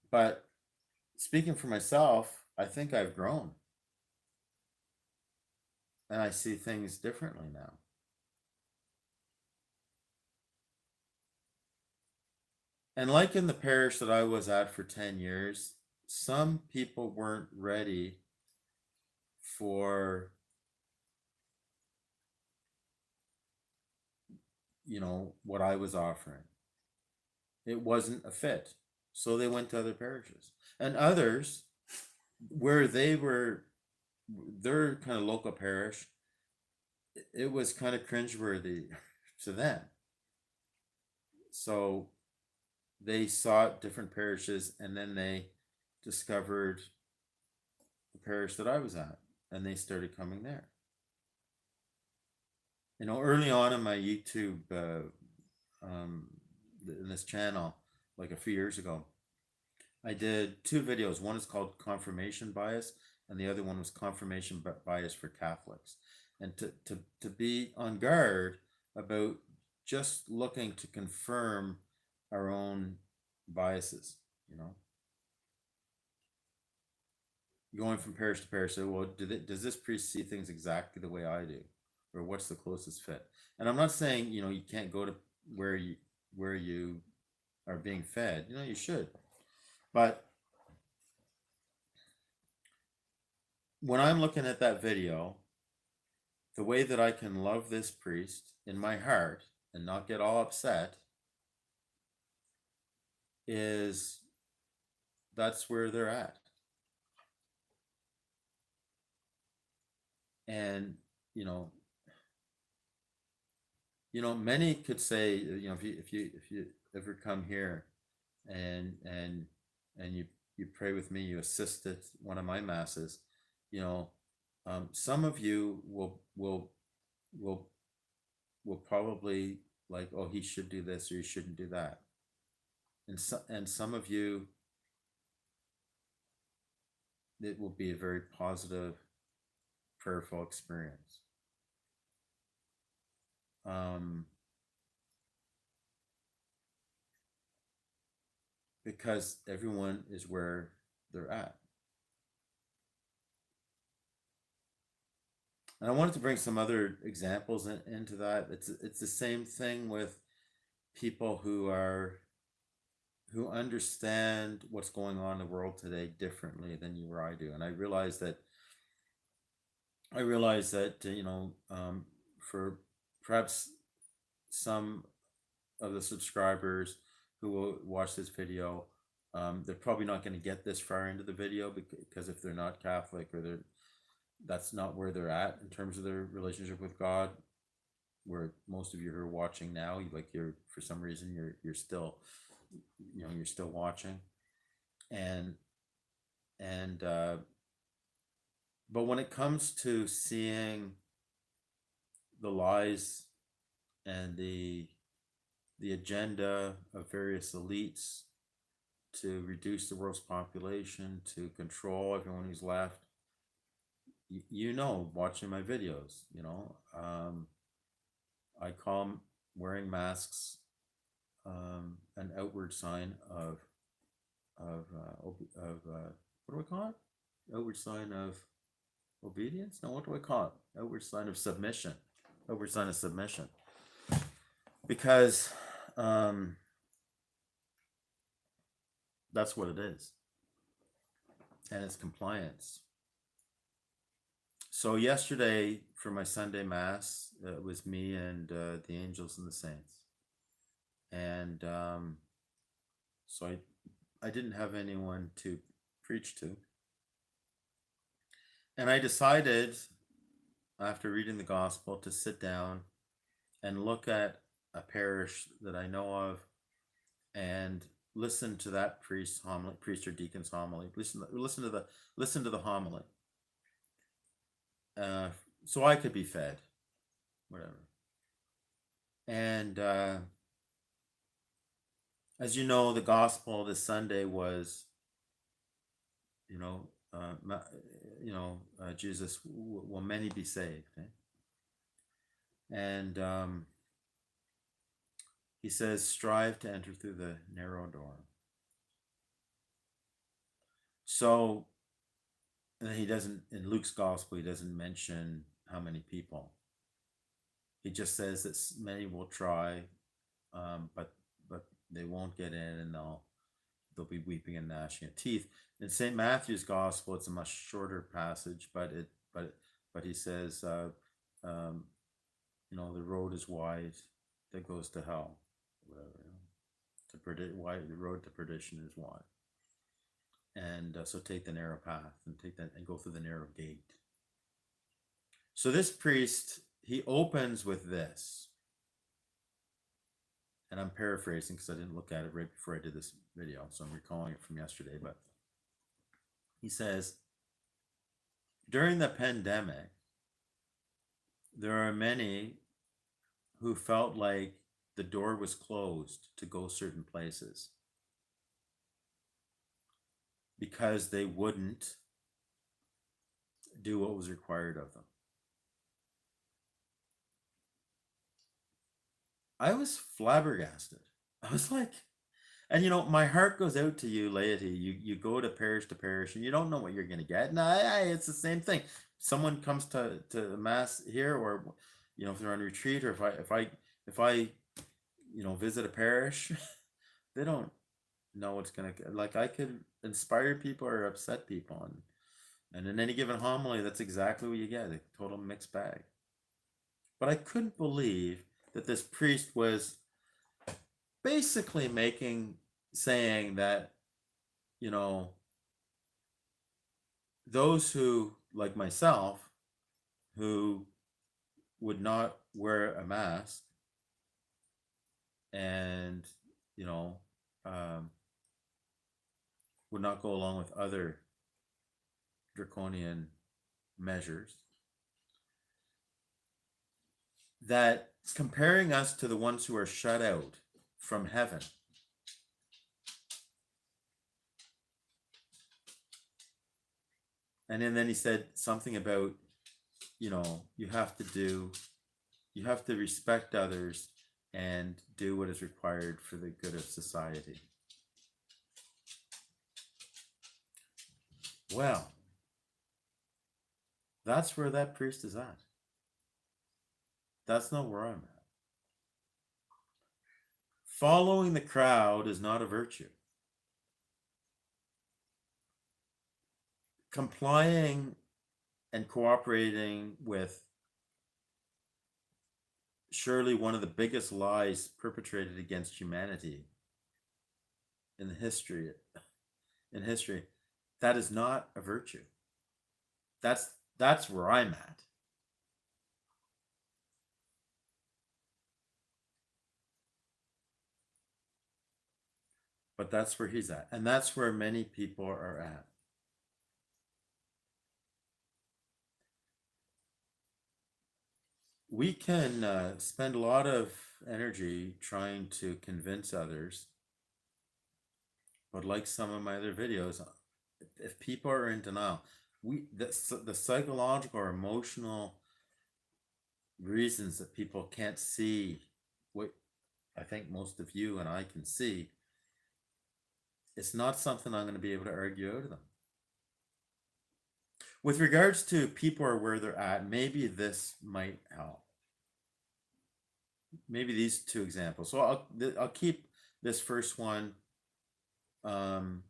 But speaking for myself, I think I've grown. And I see things differently now. And like in the parish that I was at for 10 years, some people weren't ready for, what I was offering. It wasn't a fit. So they went to other parishes. And others, where they were, their kind of local parish, it was kind of cringeworthy to them. So they sought different parishes, and then they discovered the parish that I was at, and they started coming there. Early on in my YouTube, in this channel, like a few years ago, I did two videos. One is called Confirmation Bias, and the other one was Confirmation Bias for Catholics. And to be on guard about just looking to confirm our own biases, going from parish to parish. So, well, does this priest see things exactly the way I do, or what's the closest fit? And I'm not saying you can't go to where you are being fed. You should, but when I'm looking at that video, the way that I can love this priest in my heart and not get all upset is that's where they're at. And many could say, if you ever come here and you pray with me, you assist at one of my masses, some of you will probably like, oh, he should do this or he shouldn't do that, and some of you, it will be a very positive, prayerful experience. Because everyone is where they're at. And I wanted to bring some other examples into that. It's the same thing with people who understand what's going on in the world today differently than you or I do. And I realize that for perhaps some of the subscribers who will watch this video, they're probably not going to get this far into the video, because if they're not Catholic, or that's not where they're at in terms of their relationship with God. Where most of you who are watching now, you're for some reason you're still you're still watching, and but when it comes to seeing the lies and the agenda of various elites to reduce the world's population, to control everyone who's left, watching my videos, I call wearing masks an outward sign of what do we call it? Outward sign of obedience? No, what do I call it? Outward sign of submission. Outward sign of submission. Because that's what it is. And it's compliance. So yesterday, for my Sunday Mass, it was me and the angels and the saints. And so I didn't have anyone to preach to. And I decided, after reading the gospel, to sit down and look at a parish that I know of and listen to that priest or deacon's homily. Listen to the homily. So I could be fed, whatever. And as you know, the gospel this Sunday was, Jesus, will many be saved? Eh? And he says, strive to enter through the narrow door. So, and he doesn't, in Luke's gospel, he doesn't mention how many people. He just says that many will try, but they won't get in, and they'll be weeping and gnashing of teeth. In St. Matthew's Gospel, it's a much shorter passage, but he says, you know, the road is wide that goes to hell, whatever. Wide, the road to perdition is wide, and so take the narrow path and go through the narrow gate. So this priest, he opens with this, and I'm paraphrasing because I didn't look at it right before I did this video, so I'm recalling it from yesterday. But he says, during the pandemic, there are many who felt like the door was closed to go certain places because they wouldn't do what was required of them. I was flabbergasted. I was like, and you know, my heart goes out to you, laity. You go to parish, and you don't know what you're going to get. And it's the same thing. Someone comes to mass here, or you know, if they're on retreat, or if I you know, visit a parish, they don't know what's going to, like, I could inspire people or upset people, and in any given homily, that's exactly what you get, a total mixed bag. But I couldn't believe that this priest was basically saying that, you know, those who, like myself, who would not wear a mask and, you know, would not go along with other draconian measures, that comparing us to the ones who are shut out from heaven, and then he said something about, you know, you have to respect others and do what is required for the good of society. Well, that's where that priest is at. That's not where I'm at. Following the crowd is not a virtue. Complying and cooperating with surely one of the biggest lies perpetrated against humanity in history, that is not a virtue. That's where I'm at. But that's where he's at, and that's where many people are at. We can spend a lot of energy trying to convince others, but like some of my other videos, if people are in denial, the psychological or emotional reasons that people can't see what I think most of you and I can see, it's not something I'm going to be able to argue out of them. With regards to people or where they're at, maybe this might help. Maybe these two examples. So I'll keep this first one. I'll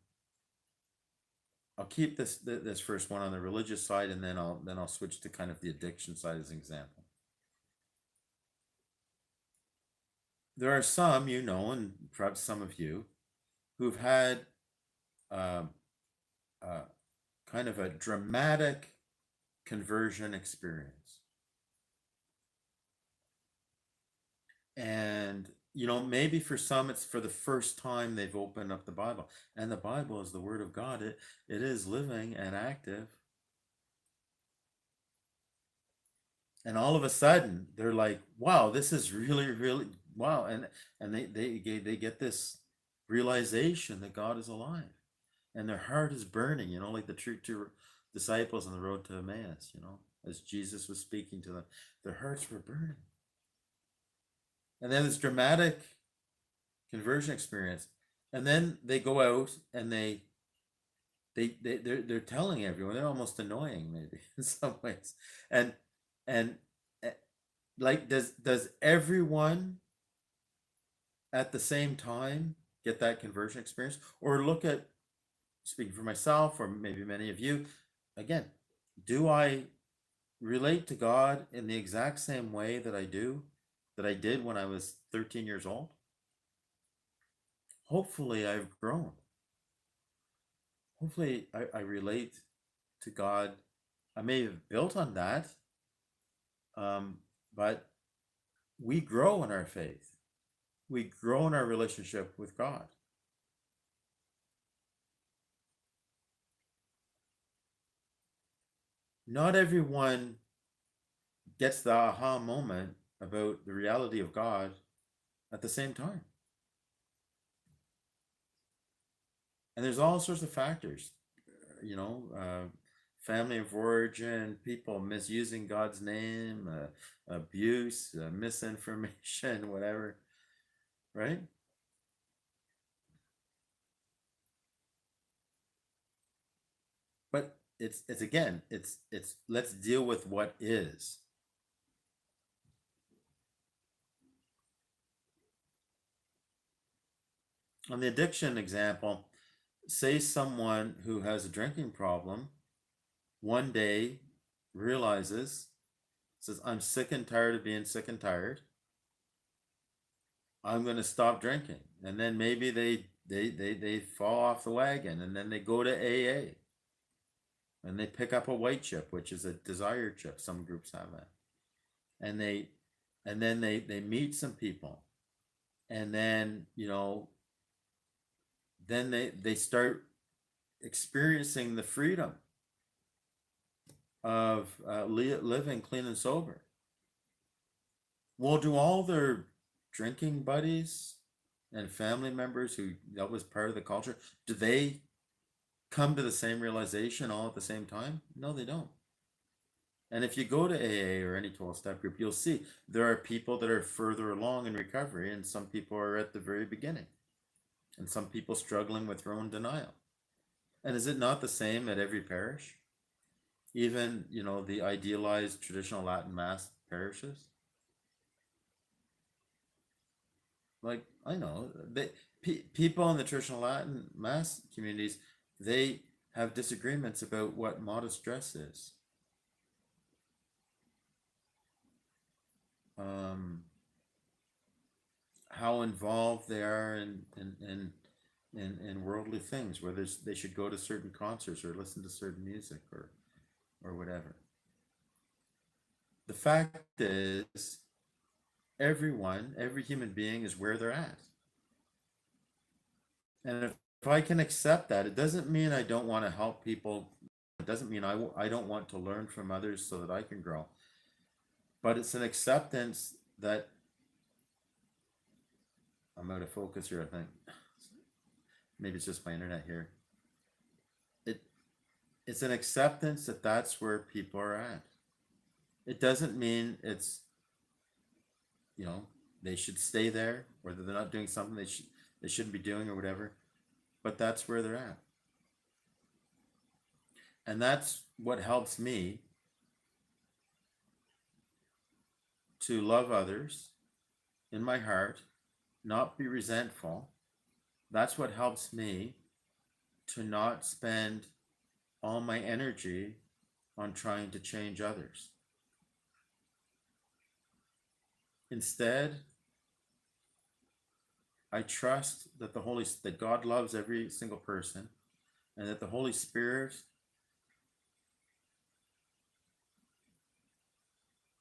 keep this first one on the religious side, and then I'll switch to kind of the addiction side as an example. There are some, you know, and perhaps some of you, who've had kind of a dramatic conversion experience. And, you know, maybe for some, it's for the first time they've opened up the Bible. And the Bible is the Word of God. It is living and active. And all of a sudden, they're like, wow, this is really, really, wow. And they get this realization that God is alive. And their heart is burning, you know, like the two disciples on the road to Emmaus, you know, as Jesus was speaking to them, their hearts were burning. And then this dramatic conversion experience. And then they go out and they're telling everyone. They're almost annoying, maybe, in some ways. And like, does everyone at the same time get that conversion experience, or look at, speaking for myself, or maybe many of you, again, do I relate to God in the exact same way that I did when I was 13 years old? Hopefully I've grown. Hopefully I relate to God. I may have built on that, but we grow in our faith. We grow in our relationship with God. Not everyone gets the aha moment about the reality of God at the same time. And there's all sorts of factors, family of origin, people misusing God's name, abuse, misinformation, whatever, right? But it's again, it's let's deal with what is. On the addiction example, say someone who has a drinking problem one day realizes, says, I'm sick and tired of being sick and tired. I'm going to stop drinking. And then maybe they fall off the wagon, and then they go to AA and they pick up a white chip, which is a desire chip. Some groups have that. And then they meet some people, and then, then they start experiencing the freedom of living clean and sober. Well, do all their drinking buddies and family members who that was part of the culture, do they come to the same realization all at the same time? No, they don't. And if you go to AA or any 12-step group, you'll see there are people that are further along in recovery, and some people are at the very beginning, and some people struggling with their own denial. And is it not the same at every parish? Even, the idealized traditional Latin Mass parishes? Like, I know people in the traditional Latin Mass communities, they have disagreements about what modest dress is. How involved they are in worldly things, where they should go to certain concerts or listen to certain music or whatever. The fact is, every human being is where they're at. And if I can accept that, it doesn't mean I don't want to help people. It doesn't mean I don't want to learn from others so that I can grow. But it's an acceptance that, I'm out of focus here, I think. Maybe it's just my internet here. It's an acceptance that that's where people are at. It doesn't mean it's, they should stay there, or that they're not doing something they shouldn't be doing or whatever, but that's where they're at. And that's what helps me to love others in my heart, not be resentful. That's what helps me to not spend all my energy on trying to change others. Instead, I trust that that God loves every single person, and that the Holy Spirit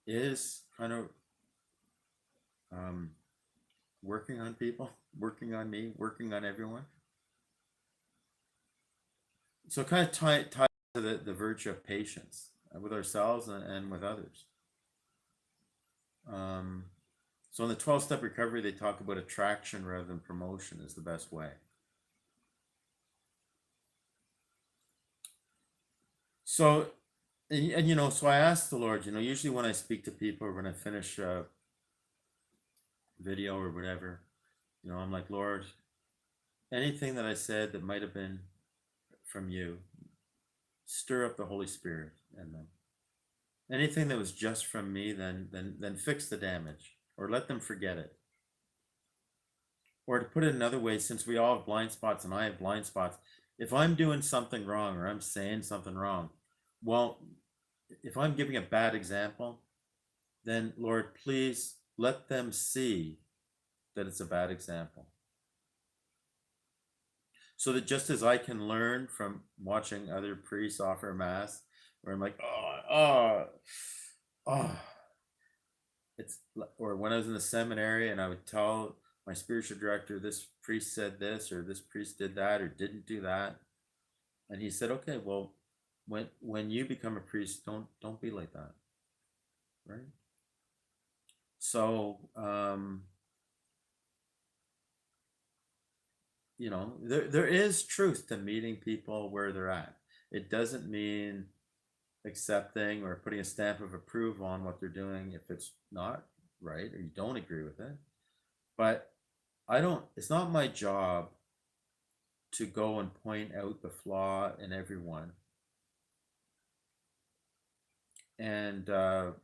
is kind of working on people, working on me, working on everyone. So kind of tie to the virtue of patience with ourselves and with others. So in the 12-step recovery, they talk about attraction rather than promotion is the best way. So, and so I asked the Lord, usually when I speak to people or when I finish a video or whatever, I'm like, Lord, anything that I said that might have been from you, stir up the Holy Spirit in them. Anything that was just from me, then fix the damage, or let them forget it. Or to put it another way, since we all have blind spots and I have blind spots, if I'm doing something wrong or I'm saying something wrong, well, if I'm giving a bad example, then Lord, please let them see that it's a bad example. So that just as I can learn from watching other priests offer mass, where I'm like, oh, it's, or when I was in the seminary and I would tell my spiritual director, this priest said this, or this priest did that, or didn't do that, and he said, okay, well, when you become a priest, don't be like that, right? So there is truth to meeting people where they're at. It doesn't mean accepting or putting a stamp of approval on what they're doing if it's not right or you don't agree with it. But it's not my job to go and point out the flaw in everyone. And for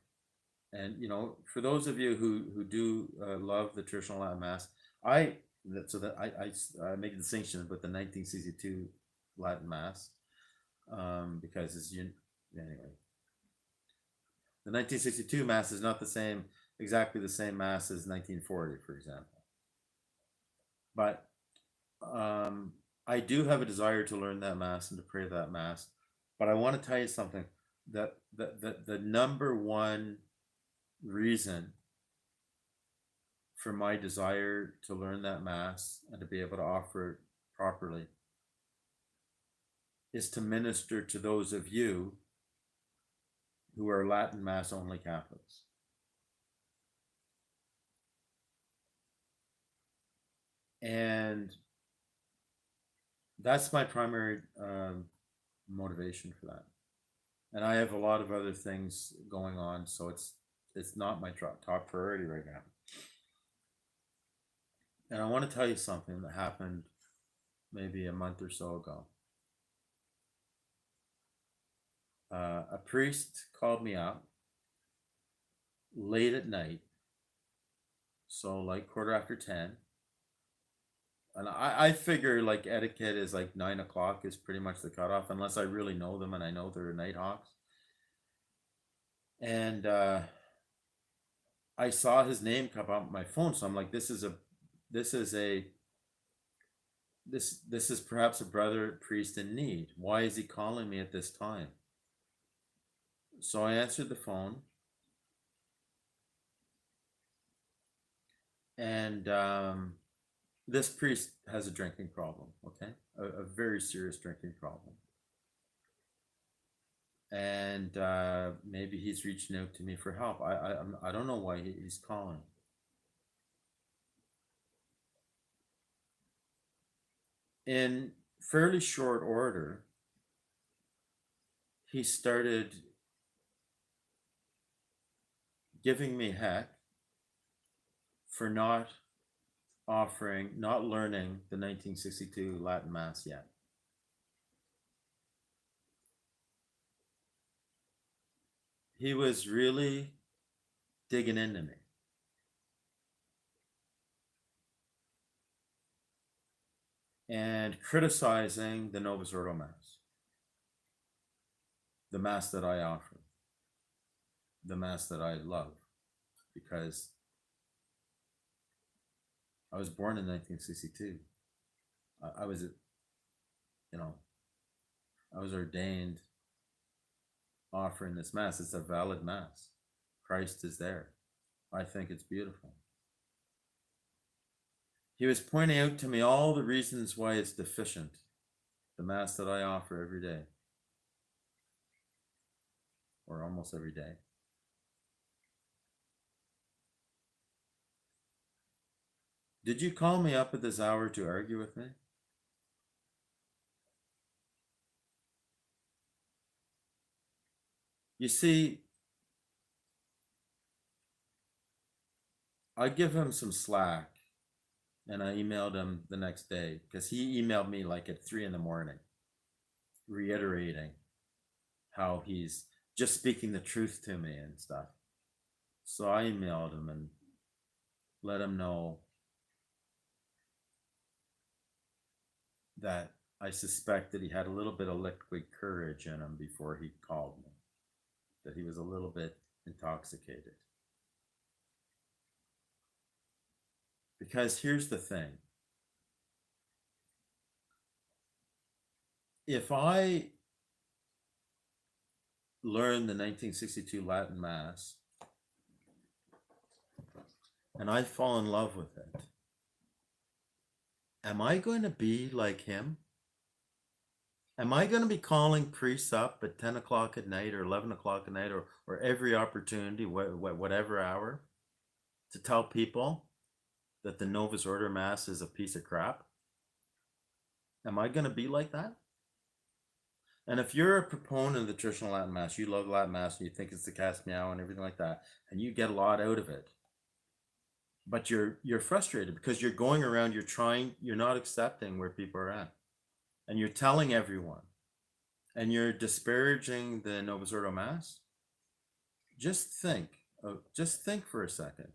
those of you who do love the traditional Latin Mass, I make a distinction with the 1962 Latin Mass, because anyway, the 1962 Mass is not exactly the same Mass as 1940, for example. But I do have a desire to learn that Mass and to pray that Mass. But I want to tell you something, that the number one reason for my desire to learn that Mass and to be able to offer it properly is to minister to those of you who are Latin Mass only Catholics. And that's my primary motivation for that. And I have a lot of other things going on, so it's not my top priority right now. And I want to tell you something that happened maybe a month or so ago. A priest called me up late at night, so like 10:15. And I figure like etiquette is like 9 o'clock is pretty much the cutoff, unless I really know them and I know they're Nighthawks. And I saw his name come up on my phone, so I'm like, this is perhaps a brother priest in need. Why is he calling me at this time? So I answered the phone, and this priest has a drinking problem, okay? A very serious drinking problem. And maybe he's reaching out to me for help. I don't know why he's calling. In fairly short order, he started giving me heck for not learning the 1962 Latin Mass yet. He was really digging into me. And criticizing the Novus Ordo Mass, the Mass that I offer, the Mass that I love, because I was born in 1962. I was ordained offering this Mass. It's a valid Mass. Christ is there. I think it's beautiful. He was pointing out to me all the reasons why it's deficient, the Mass that I offer every day, or almost every day. Did you call me up at this hour to argue with me? You see, I give him some slack, and I emailed him the next day, because he emailed me like at 3 a.m, reiterating how he's just speaking the truth to me and stuff. So I emailed him and let him know that I suspect that he had a little bit of liquid courage in him before he called me, that he was a little bit intoxicated. Because here's the thing. If I learned the 1962 Latin Mass and I fall in love with it, am I going to be like him? Am I going to be calling priests up at 10 o'clock at night or 11 o'clock at night or every opportunity, whatever hour, to tell people that the Novus Ordo Mass is a piece of crap? Am I going to be like that? And if you're a proponent of the traditional Latin Mass, you love Latin Mass and you think it's the cast meow and everything like that, and you get a lot out of it, but you're frustrated because you're going around, you're not accepting where people are at, and you're telling everyone, and you're disparaging the Novus Ordo Mass. Just think for a second,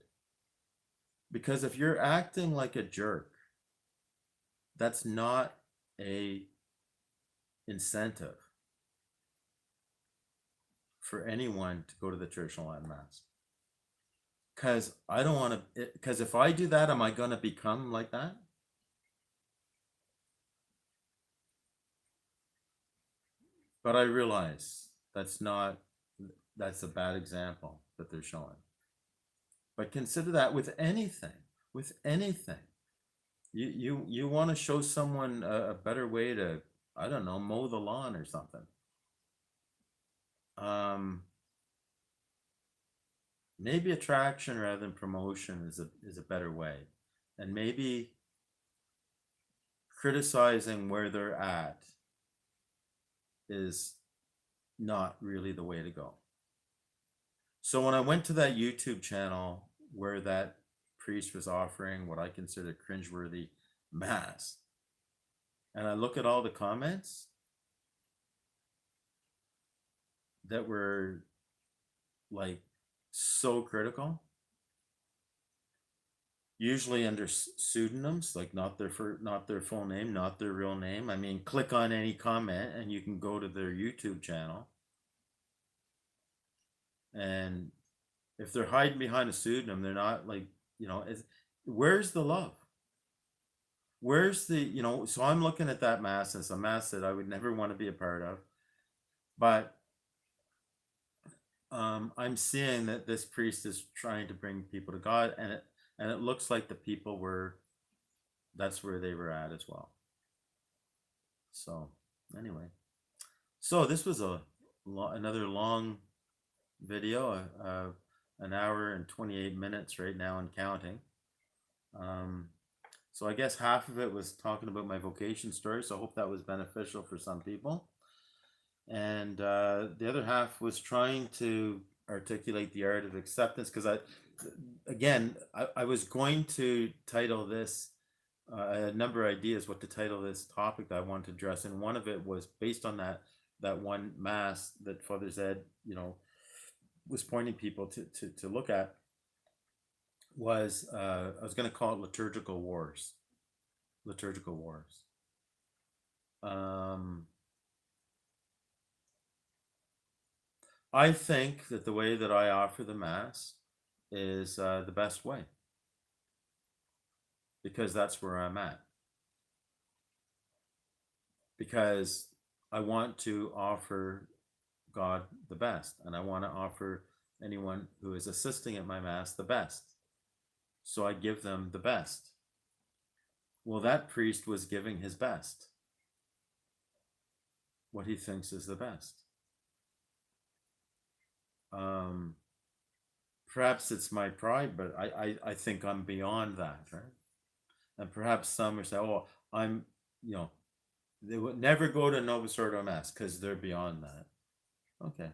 because if you're acting like a jerk, that's not a incentive for anyone to go to the traditional Latin Mass. Because I don't want to, because if I do that, am I going to become like that? But I realize that's a bad example that they're showing. But consider that with anything. You want to show someone a better way to, I don't know, mow the lawn or something. Maybe attraction rather than promotion is a better way. And maybe criticizing where they're at is not really the way to go. So when I went to that YouTube channel where that priest was offering what I consider cringeworthy mass, and I look at all the comments that were like so critical, usually under pseudonyms, like not their full name, not their real name. I mean, click on any comment and you can go to their YouTube channel, and if they're hiding behind a pseudonym, they're not, like, where's the love? Where's the, so I'm looking at that mass as a mass that I would never want to be a part of, but I'm seeing that this priest is trying to bring people to God, and it looks like the people that's where they were at as well. So anyway, so this was another long video, an hour and 28 minutes right now and counting. So I guess half of it was talking about my vocation story, so I hope that was beneficial for some people. And the other half was trying to articulate the art of acceptance, because I was going to title this, I had a number of ideas what to title this topic that I wanted to address, and one of it was based on that one mass that Father Zed, was pointing people to look at, was I was going to call it liturgical wars. I think that the way that I offer the Mass is the best way, because that's where I'm at. Because I want to offer God the best, and I want to offer anyone who is assisting at my Mass the best. So I give them the best. Well, that priest was giving his best, what he thinks is the best. Perhaps it's my pride, but I think I'm beyond that, right? And perhaps some are saying, oh, I'm, they would never go to Novus Ordo Mass because they're beyond that. Okay.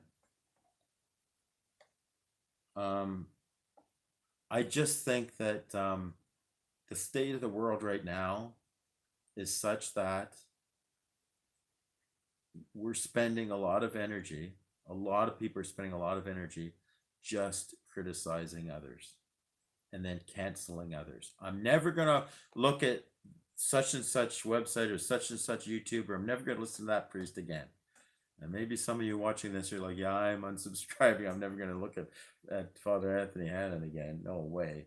I just think that the state of the world right now is such that we're spending a lot of energy, a lot of people are spending a lot of energy just criticizing others and then canceling others. I'm never going to look at such and such website or such and such YouTuber. I'm never going to listen to that priest again. And maybe some of you watching this, you're like, yeah, I'm unsubscribing. I'm never going to look at Father Anthony Hannon again. No way.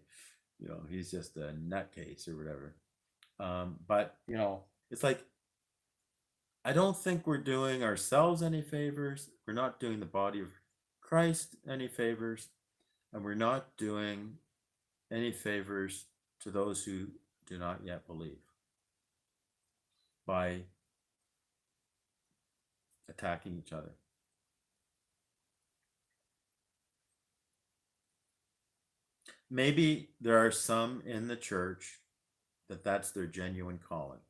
He's just a nutcase or whatever. But, it's like, I don't think we're doing ourselves any favors. We're not doing the body of Christ any favors. And we're not doing any favors to those who do not yet believe by attacking each other. Maybe there are some in the church that's their genuine calling.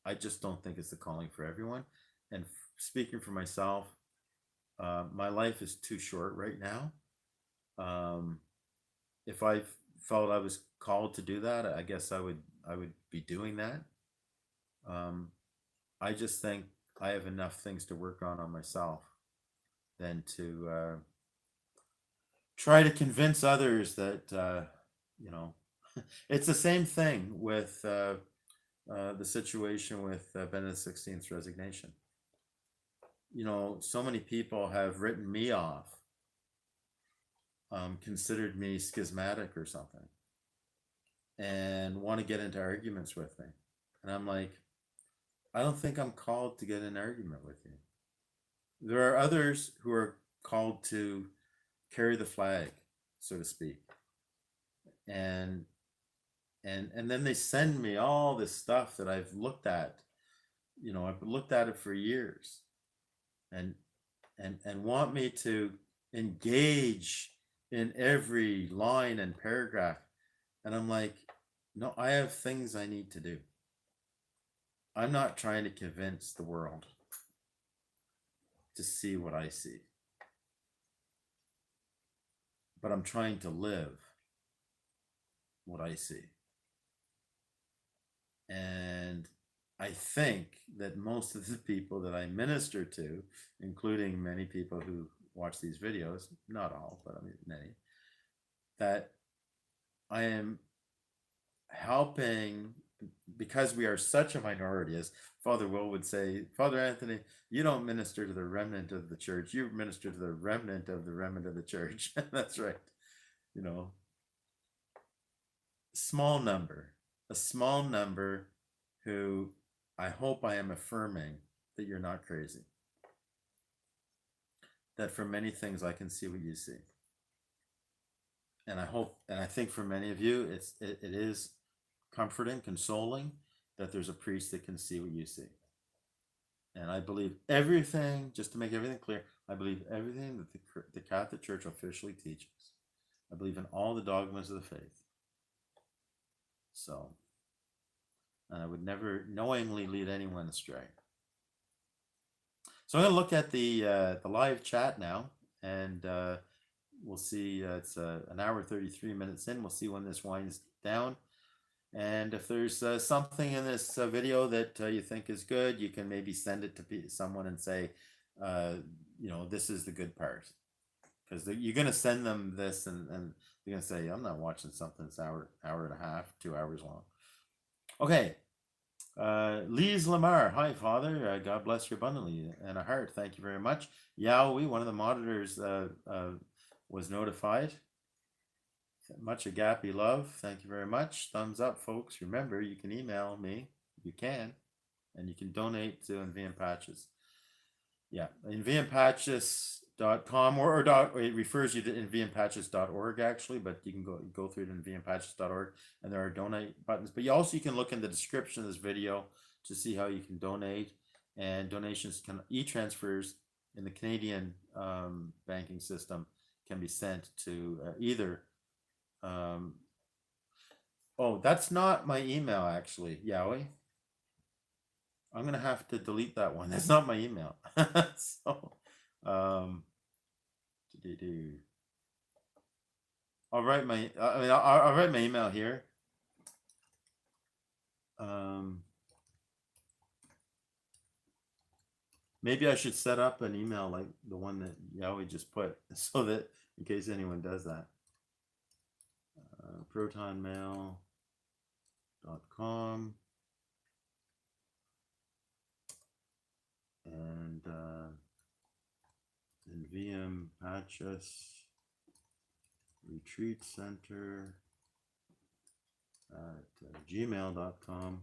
I just don't think it's the calling for everyone. And speaking for myself, my life is too short right now. If I felt I was called to do that, I guess I would be doing that. I just think I have enough things to work on myself than to try to convince others that it's the same thing with the situation with Benedict XVI's resignation. So many people have written me off, considered me schismatic or something, and want to get into arguments with me. And I'm like, I don't think I'm called to get in an argument with you. There are others who are called to carry the flag, so to speak. And then they send me all this stuff that I've looked at. I've looked at it for years, and want me to engage in every line and paragraph. And I'm like, no, I have things I need to do. I'm not trying to convince the world to see what I see, but I'm trying to live what I see. And I think that most of the people that I minister to, including many people who watch these videos, not all, but I mean many, that I am helping, because we are such a minority, as Father Will would say, Father Anthony, you don't minister to the remnant of the church, you minister to the remnant of the church. That's right. A small number who I hope I am affirming that you're not crazy. That for many things I can see what you see. And I think for many of you, it is comforting, consoling that there's a priest that can see what you see. And I believe everything, just to make everything clear, I believe everything that the Catholic Church officially teaches. I believe in all the dogmas of the faith. So, and I would never knowingly lead anyone astray. So I'm going to look at the live chat now, and we'll see. It's an hour 33 minutes in. We'll see when this winds down. And if there's something in this video that you think is good, you can maybe send it to someone and say, this is the good part. Because you're going to send them this, and they're going to say, I'm not watching something that's hour and a half, 2 hours long. Okay. Lise Lamar, hi Father, God bless you abundantly, and a heart, thank you very much. Yowie, one of the monitors, was notified. Much agape love, thank you very much. Thumbs up, folks. Remember, you can email me, you can, and you can donate to In Viam Pacis. Yeah, inviampacis.com or it refers you to inviampacis.org actually, but you can go through to inviampacis.org, and there are donate buttons. But you can look in the description of this video to see how you can donate, and donations e-transfers in the Canadian banking system can be sent to either. Oh, that's not my email actually, Yowie. I'm gonna have to delete that one. That's not my email. So, I'll write my. I'll write my email here. Maybe I should set up an email like the one that Yowie just put, so that in case anyone does that. Protonmail.com. and In Viam Pacis Retreat Center at gmail.com.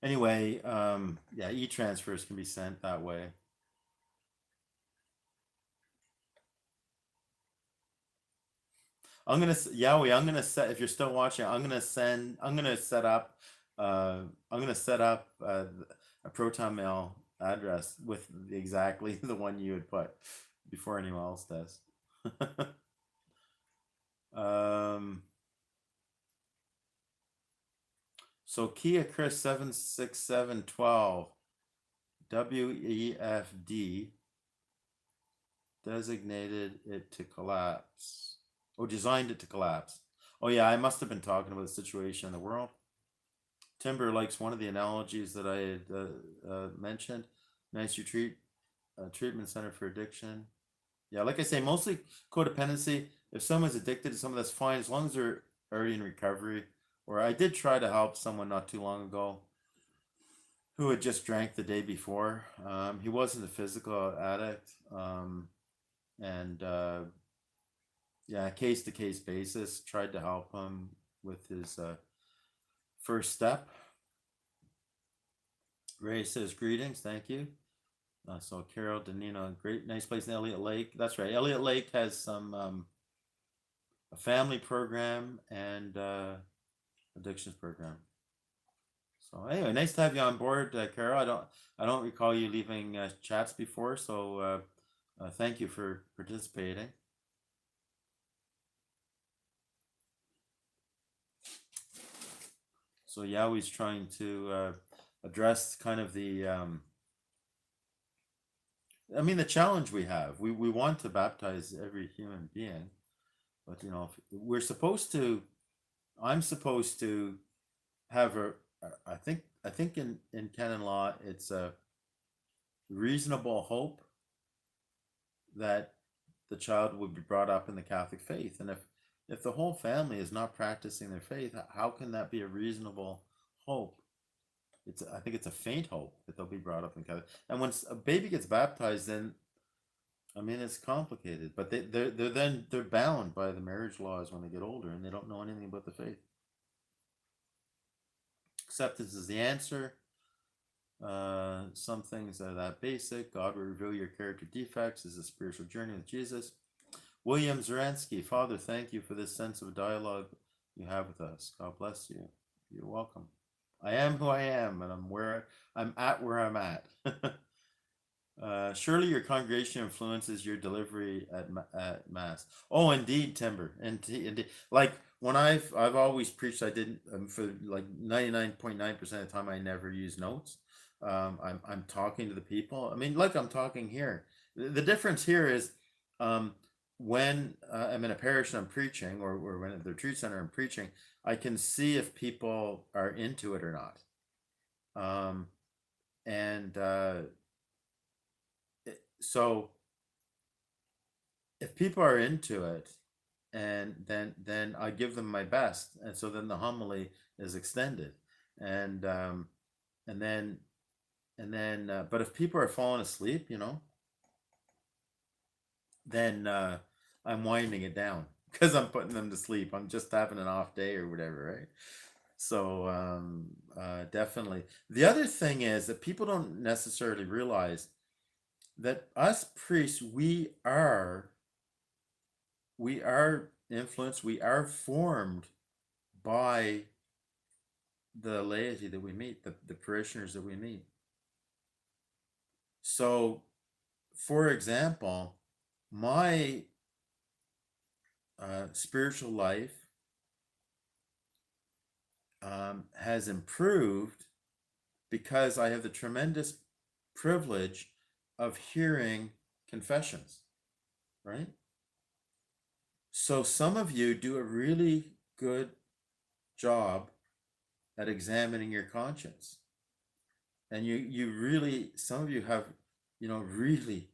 Anyway, yeah, e-transfers can be sent that way. I'm gonna Yowie, I'm gonna set, if you're still watching, I'm gonna set up a Proton Mail address with exactly the one you would put before anyone else does. So Kia Chris 76712 WEFD designated it to collapse. Oh, designed it to collapse. Oh yeah, I must have been talking about the situation in the world. Timber likes one of the analogies that I had mentioned. Nice retreat, treatment center for addiction. Yeah, like I say, mostly codependency. If someone's addicted to something, that's fine as long as they're already in recovery. Or I did try to help someone not too long ago who had just drank the day before. He wasn't a physical addict, and yeah, case to case basis. Tried to help him with his first step. Ray says greetings, thank you. So Carol, Danino, great, nice place in Elliott Lake. That's right. Elliott Lake has some a family program and addictions program. So anyway, nice to have you on board, Carol. I don't recall you leaving chats before, so thank you for participating. So Yahweh's trying to address kind of the the challenge we have. We want to baptize every human being, but you know, we're supposed to. I'm supposed to have I think in canon law it's a reasonable hope that the child would be brought up in the Catholic faith, and if the whole family is not practicing their faith, how can that be a reasonable hope? I think it's a faint hope that they'll be brought up in Catholic. And once a baby gets baptized, then it's complicated. But they're bound by the marriage laws when they get older, and they don't know anything about the faith. Acceptance is the answer. Some things are that basic. God will reveal your character defects as a spiritual journey with Jesus. William Zeransky, Father, thank you for this sense of dialogue you have with us. God bless you. You're welcome. I am who I am, and I'm at where I'm at. Surely your congregation influences your delivery at mass. Oh, indeed, Timber. Indeed. Like when I've always preached, I didn't for like 99.9% of the time I never use notes. I'm talking to the people. I mean, like I'm talking here. The difference here is when I'm in a parish and I'm preaching, or when at the retreat center I'm preaching, I can see if people are into it or not. So if people are into it, and then I give them my best, and so then the homily is extended, and then but if people are falling asleep, then I'm winding it down because I'm putting them to sleep. I'm just having an off day or whatever, right? So definitely. The other thing is that people don't necessarily realize that us priests, we are influenced, we are formed by the laity that we meet, the parishioners that we meet. So, for example, my spiritual life has improved because I have the tremendous privilege of hearing confessions, right? So some of you do a really good job at examining your conscience, and you really, some of you have really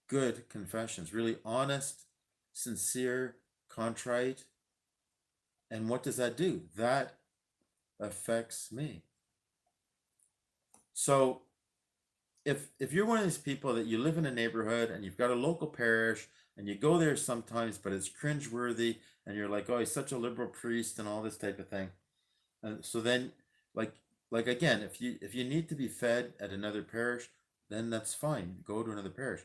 good confessions, really honest, sincere, contrite. And what does that do? That affects me. So if you're one of these people that you live in a neighborhood and you've got a local parish and you go there sometimes, but it's cringeworthy, and you're like, oh, he's such a liberal priest and all this type of thing. And so then, like like again, if you need to be fed at another parish, then that's fine. Go to another parish.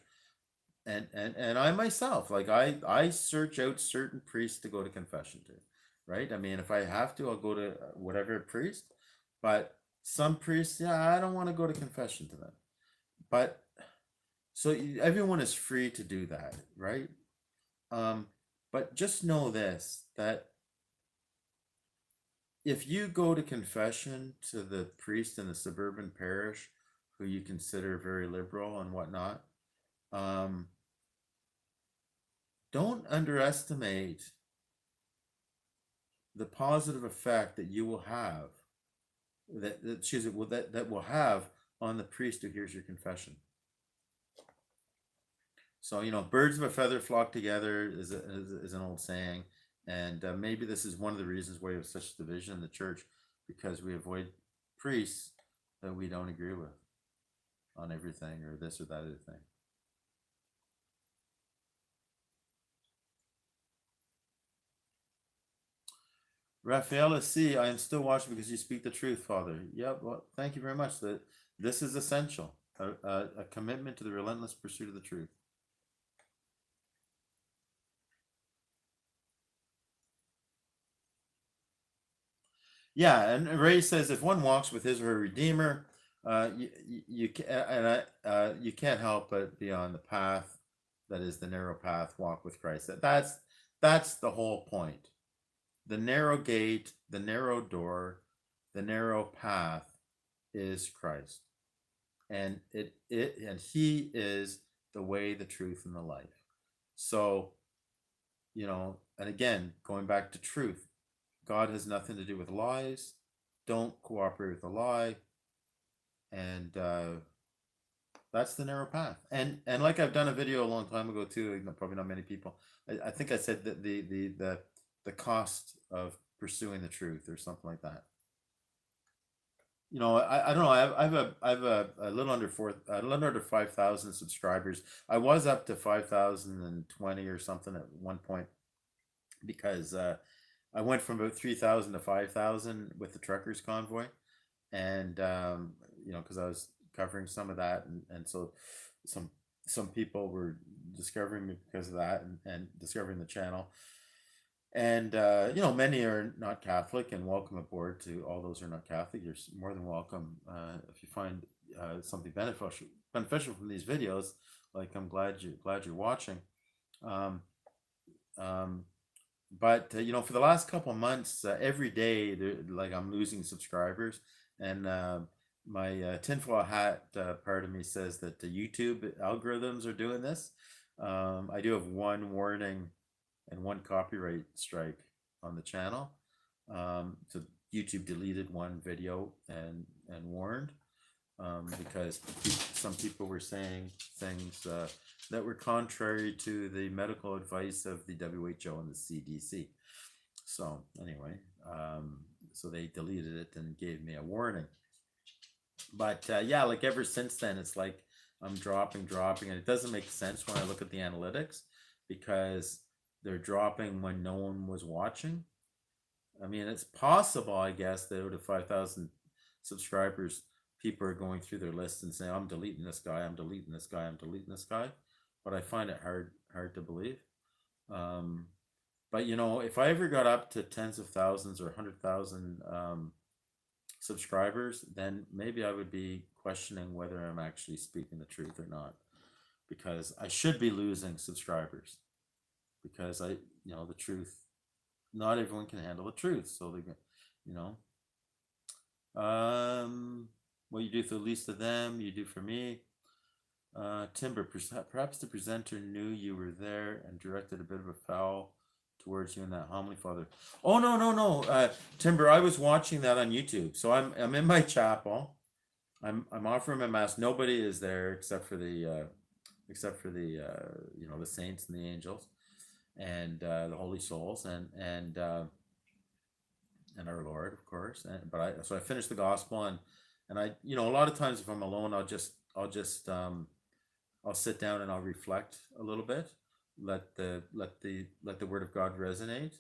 And I myself, like I search out certain priests to go to confession to, right? I mean, if I have to, I'll go to whatever priest. But some priests, yeah, I don't want to go to confession to them. But so everyone is free to do that, right? Um, but just know this, that if you go to confession to the priest in the suburban parish who you consider very liberal and whatnot, don't underestimate the positive effect that you will have, that will have on the priest who hears your confession. So, birds of a feather flock together is an old saying, and maybe this is one of the reasons why we have such division in the church, because we avoid priests that we don't agree with on everything, or this or that other thing. Raphaela C, I am still watching because you speak the truth, Father. Yeah, well, thank you very much. This is essential. A commitment to the relentless pursuit of the truth. Yeah, and Ray says if one walks with his or her Redeemer, you can't help but be on the path that is the narrow path. Walk with Christ. That's the whole point. The narrow gate, the narrow door, the narrow path is Christ, and and He is the way, the truth, and the life. So, and again, going back to truth, God has nothing to do with lies. Don't cooperate with a lie, and that's the narrow path. And like I've done a video a long time ago too. Probably not many people. I think I said that the cost of pursuing the truth, or something like that. I don't know. I have a little under 5,000 subscribers. I was up to 5,020 or something at one point, because I went from about 3,000 to 5,000 with the truckers convoy, and because I was covering some of that, and so some people were discovering me because of that, and discovering the channel. And many are not Catholic, and welcome aboard to all those who are not Catholic. You're more than welcome. If you find something beneficial from these videos, like, I'm glad you're watching. But for the last couple months, every day, like, I'm losing subscribers, and my tinfoil hat part of me says that the YouTube algorithms are doing this. I do have one warning and one copyright strike on the channel. So YouTube deleted one video and warned, because some people were saying things that were contrary to the medical advice of the WHO and the CDC. So anyway, so they deleted it and gave me a warning. But yeah, like, ever since then, it's like I'm dropping, and it doesn't make sense when I look at the analytics, because they're dropping when no one was watching. I mean, it's possible, I guess, that out of 5,000 subscribers, people are going through their lists and saying, I'm deleting this guy, I'm deleting this guy, I'm deleting this guy. But I find it hard to believe. But if I ever got up to tens of thousands or 100,000 subscribers, then maybe I would be questioning whether I'm actually speaking the truth or not, because I should be losing subscribers, because the truth, not everyone can handle the truth. So what you do for the least of them, you do for me. Timber, perhaps the presenter knew you were there and directed a bit of a foul towards you in that homily, Father. Oh, no. Timber, I was watching that on YouTube. So I'm in my chapel. I'm offering my mass. Nobody is there except for the the saints and the angels, and the holy souls, and our Lord, of course. So I finished the gospel, and And I, a lot of times if I'm alone, I'll sit down and I'll reflect a little bit, let the word of God resonate,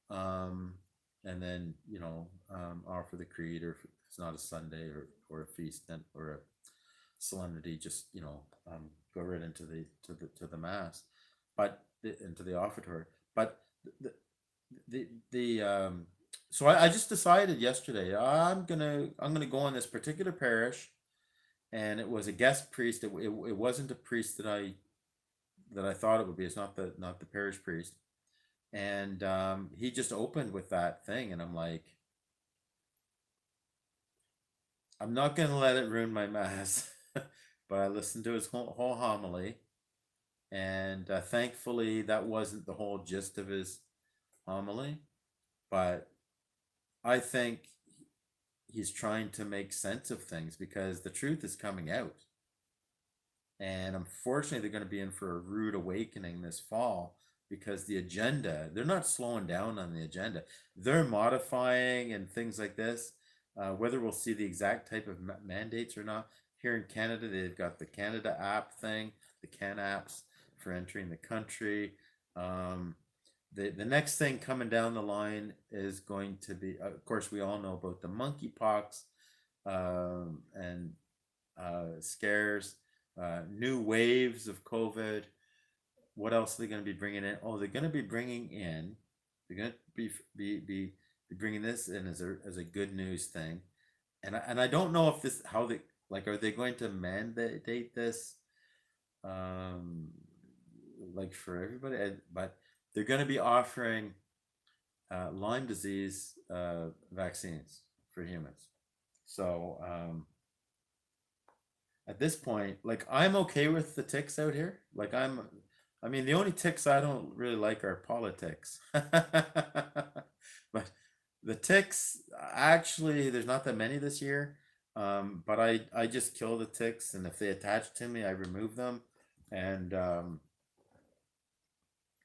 um, and then offer the creed, or if it's not a Sunday or a feast then, or a solemnity, just go right into the mass, but into the offertory. But the so I just decided yesterday I'm gonna go in this particular parish, and it was a guest priest. It wasn't a priest that I thought it would be. It's not the parish priest, and he just opened with that thing, and I'm like, I'm not gonna let it ruin my mass. But I listened to his whole homily, and thankfully that wasn't the whole gist of his homily, but I think he's trying to make sense of things because the truth is coming out. And unfortunately, they're going to be in for a rude awakening this fall because the agenda, they're not slowing down on the agenda. They're modifying and things like this. Whether we'll see the exact type of mandates or not. Here in Canada, they've got the Canada app thing, the CAN apps for entering the country. The next thing coming down the line is going to be, of course, we all know about the monkeypox and scares, new waves of COVID. What else are they going to be bringing in? Oh, they're going to be bringing in. They're going to be bringing this in as a good news thing, and I don't know if this how they are they going to mandate this, like for everybody, but they're going to be offering Lyme disease vaccines for humans. So at this point, like I'm okay with the ticks out here. I mean, the only ticks I don't really like are politics. But the ticks, actually, there's not that many this year. But I just kill the ticks, and if they attach to me, I remove them. And I'm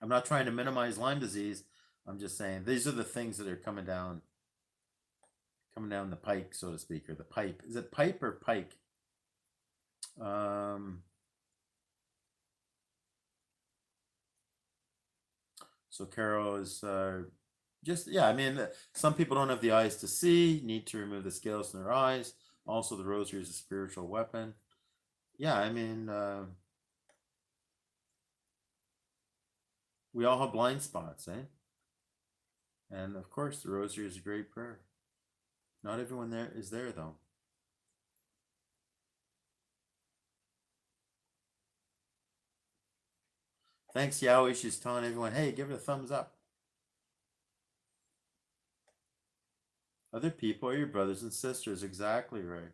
not trying to minimize Lyme disease. I'm just saying these are the things that are coming down the pike, so to speak, or the pipe. Is it pipe or pike? So Carol is just, yeah, I mean, some people don't have the eyes to see, need to remove the scales in their eyes. Also, the rosary is a spiritual weapon. Yeah, I mean, we all have blind spots, eh? And of course, the rosary is a great prayer. Not everyone there is there, though. Thanks, Yowie. She's telling everyone, hey, give it a thumbs up. Other people are your brothers and sisters. Exactly right.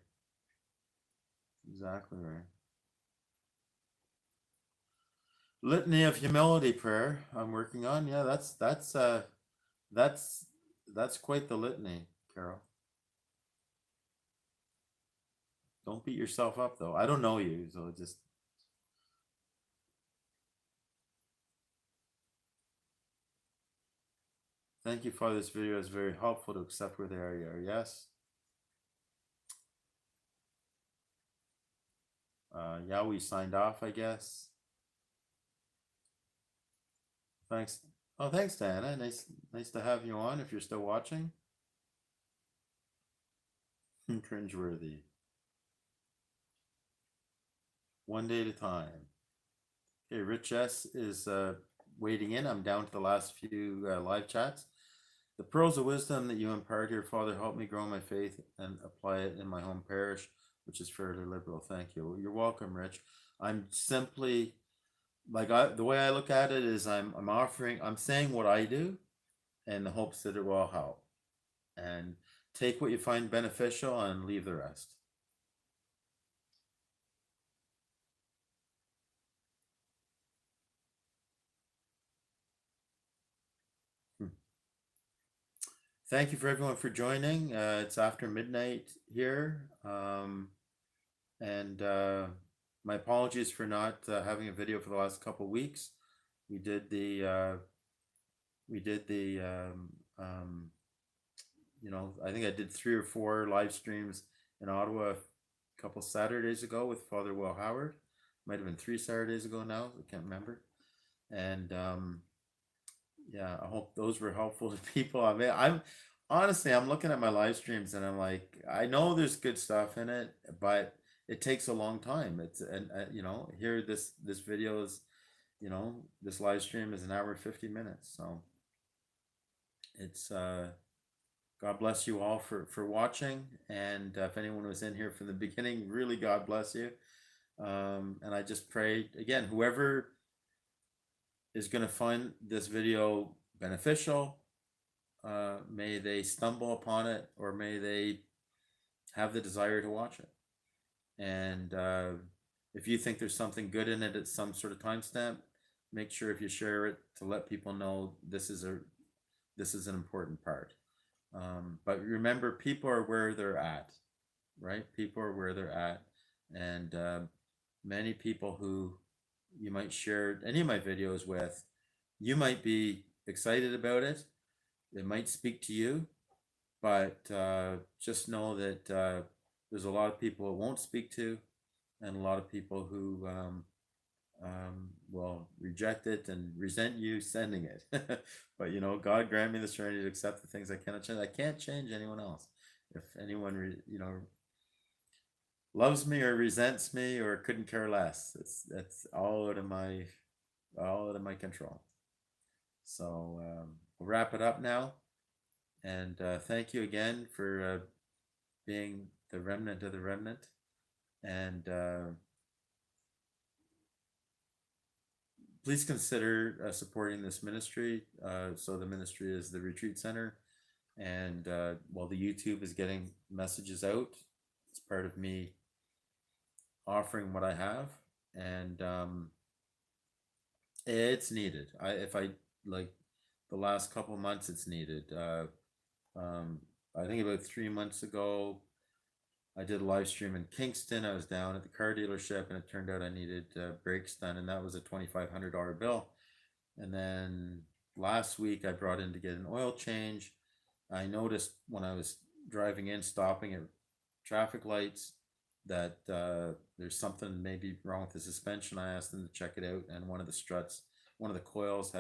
Exactly right. Litany of humility prayer I'm working on. Yeah, that's quite the litany, Carol. Don't beat yourself up though. I don't know you, so just thank you, Father. This video is very helpful to accept where they are. Yes. Yeah, we signed off, I guess. Thanks. Oh, thanks, Diana. Nice to have you on. If you're still watching, cringeworthy. One day at a time. Okay, Rich S is waiting in. I'm down to the last few live chats. The pearls of wisdom that you impart here, Father, help me grow my faith and apply it in my home parish, which is fairly liberal. Thank you. You're welcome, Rich. I'm simply the way I look at it is I'm saying what I do in the hopes that it will help. And take what you find beneficial and leave the rest. Thank you for everyone for joining. It's after midnight here. And my apologies for not having a video for the last couple of weeks. We did the I think I did 3 or 4 live streams in Ottawa a couple Saturdays ago with Father Will Howard. Might have been 3 Saturdays ago now. I can't remember. And yeah, I hope those were helpful to people. I mean, I'm honestly, I'm looking at my live streams and I'm like, I know there's good stuff in it, but it takes a long time. It's and here this video is, this live stream is an hour 50 minutes. So it's God bless you all for watching, and if anyone was in here from the beginning, really God bless you. And I just pray again, whoever is going to find this video beneficial, may they stumble upon it, or may they have the desire to watch it. And if you think there's something good in it at some sort of timestamp, make sure if you share it to let people know this is an important part. But remember, people are where they're at, right? People are where they're at, and many people who you might share any of my videos with, you might be excited about it. It might speak to you, but just know that there's a lot of people it won't speak to, and a lot of people who will reject it and resent you sending it. But God grant me the serenity to accept the things I cannot change. I can't change anyone else. If anyone loves me or resents me or couldn't care less, that's all out of my control. So we'll wrap it up now, and thank you again for being the remnant of the remnant, and please consider supporting this ministry. So the ministry is the Retreat Center, and while the YouTube is getting messages out, it's part of me offering what I have, and it's needed. If I like the last couple of months, it's needed. I think about 3 months ago, I did a live stream in Kingston. I was down at the car dealership, and it turned out I needed brakes done, and that was a $2,500 bill. And then last week, I brought in to get an oil change. I noticed when I was driving in, stopping at traffic lights, that there's something maybe wrong with the suspension. I asked them to check it out, and one of the struts, one of the coils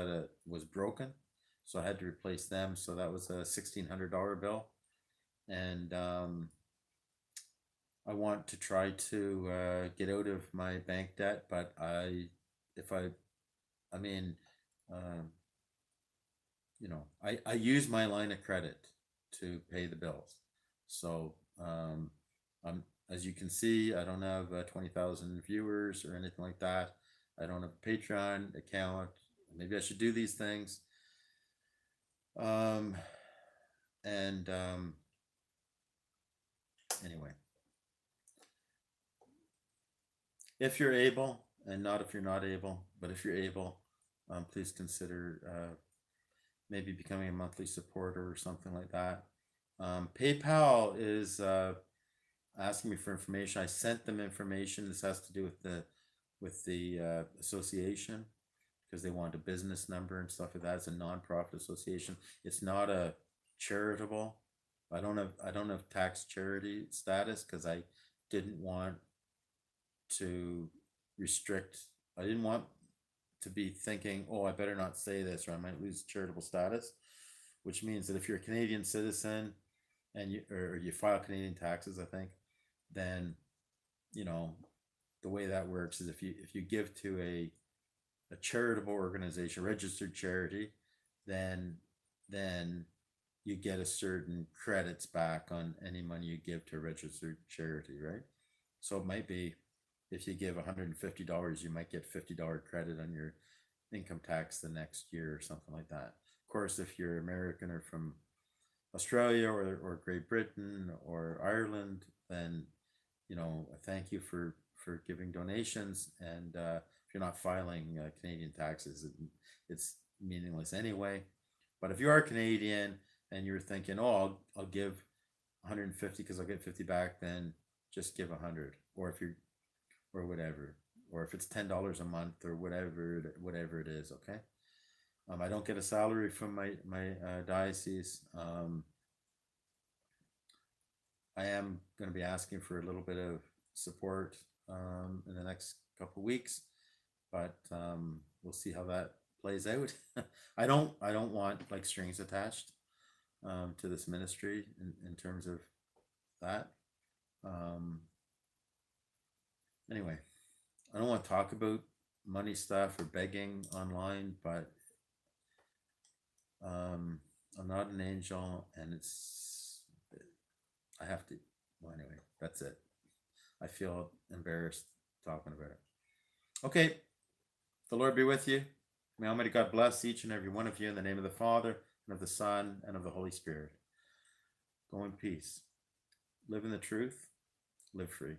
was broken, so I had to replace them. So that was a $1,600 bill, and I want to try to get out of my bank debt, but I use my line of credit to pay the bills. So as you can see, I don't have 20,000 viewers or anything like that. I don't have a Patreon account. Maybe I should do these things. Anyway, if you're able, and not if you're not able, but if you're able, please consider maybe becoming a monthly supporter or something like that. PayPal is asking me for information. I sent them information. This has to do with the association, because they want a business number and stuff like that. It's a nonprofit association. It's not a charitable. I don't have tax charity status, because I didn't want to restrict. I didn't want to be thinking, oh, I better not say this or I might lose charitable status, which means that if you're a Canadian citizen and you file Canadian taxes, I think, then the way that works is if you give to a charitable organization, registered charity, then you get a certain credits back on any money you give to a registered charity, right? So it might be, if you give $150, you might get $50 credit on your income tax the next year or something like that. Of course, if you're American or from Australia or Great Britain or Ireland, then thank you for giving donations, and if you're not filing Canadian taxes, it's meaningless anyway. But if you are Canadian and you're thinking, oh, I'll give 150 because I'll get 50 back, then just give 100, or whatever, or if it's $10 a month or whatever it is, okay? I don't get a salary from my diocese. I am going to be asking for a little bit of support in the next couple weeks, but we'll see how that plays out. I don't want like strings attached to this ministry in terms of that. Anyway, I don't want to talk about money stuff or begging online, but I'm not an angel, and I have to. Well, anyway, that's it. I feel embarrassed talking about it. Okay, the Lord be with you. May Almighty God bless each and every one of you in the name of the Father, and of the Son, and of the Holy Spirit. Go in peace. Live in the truth. Live free.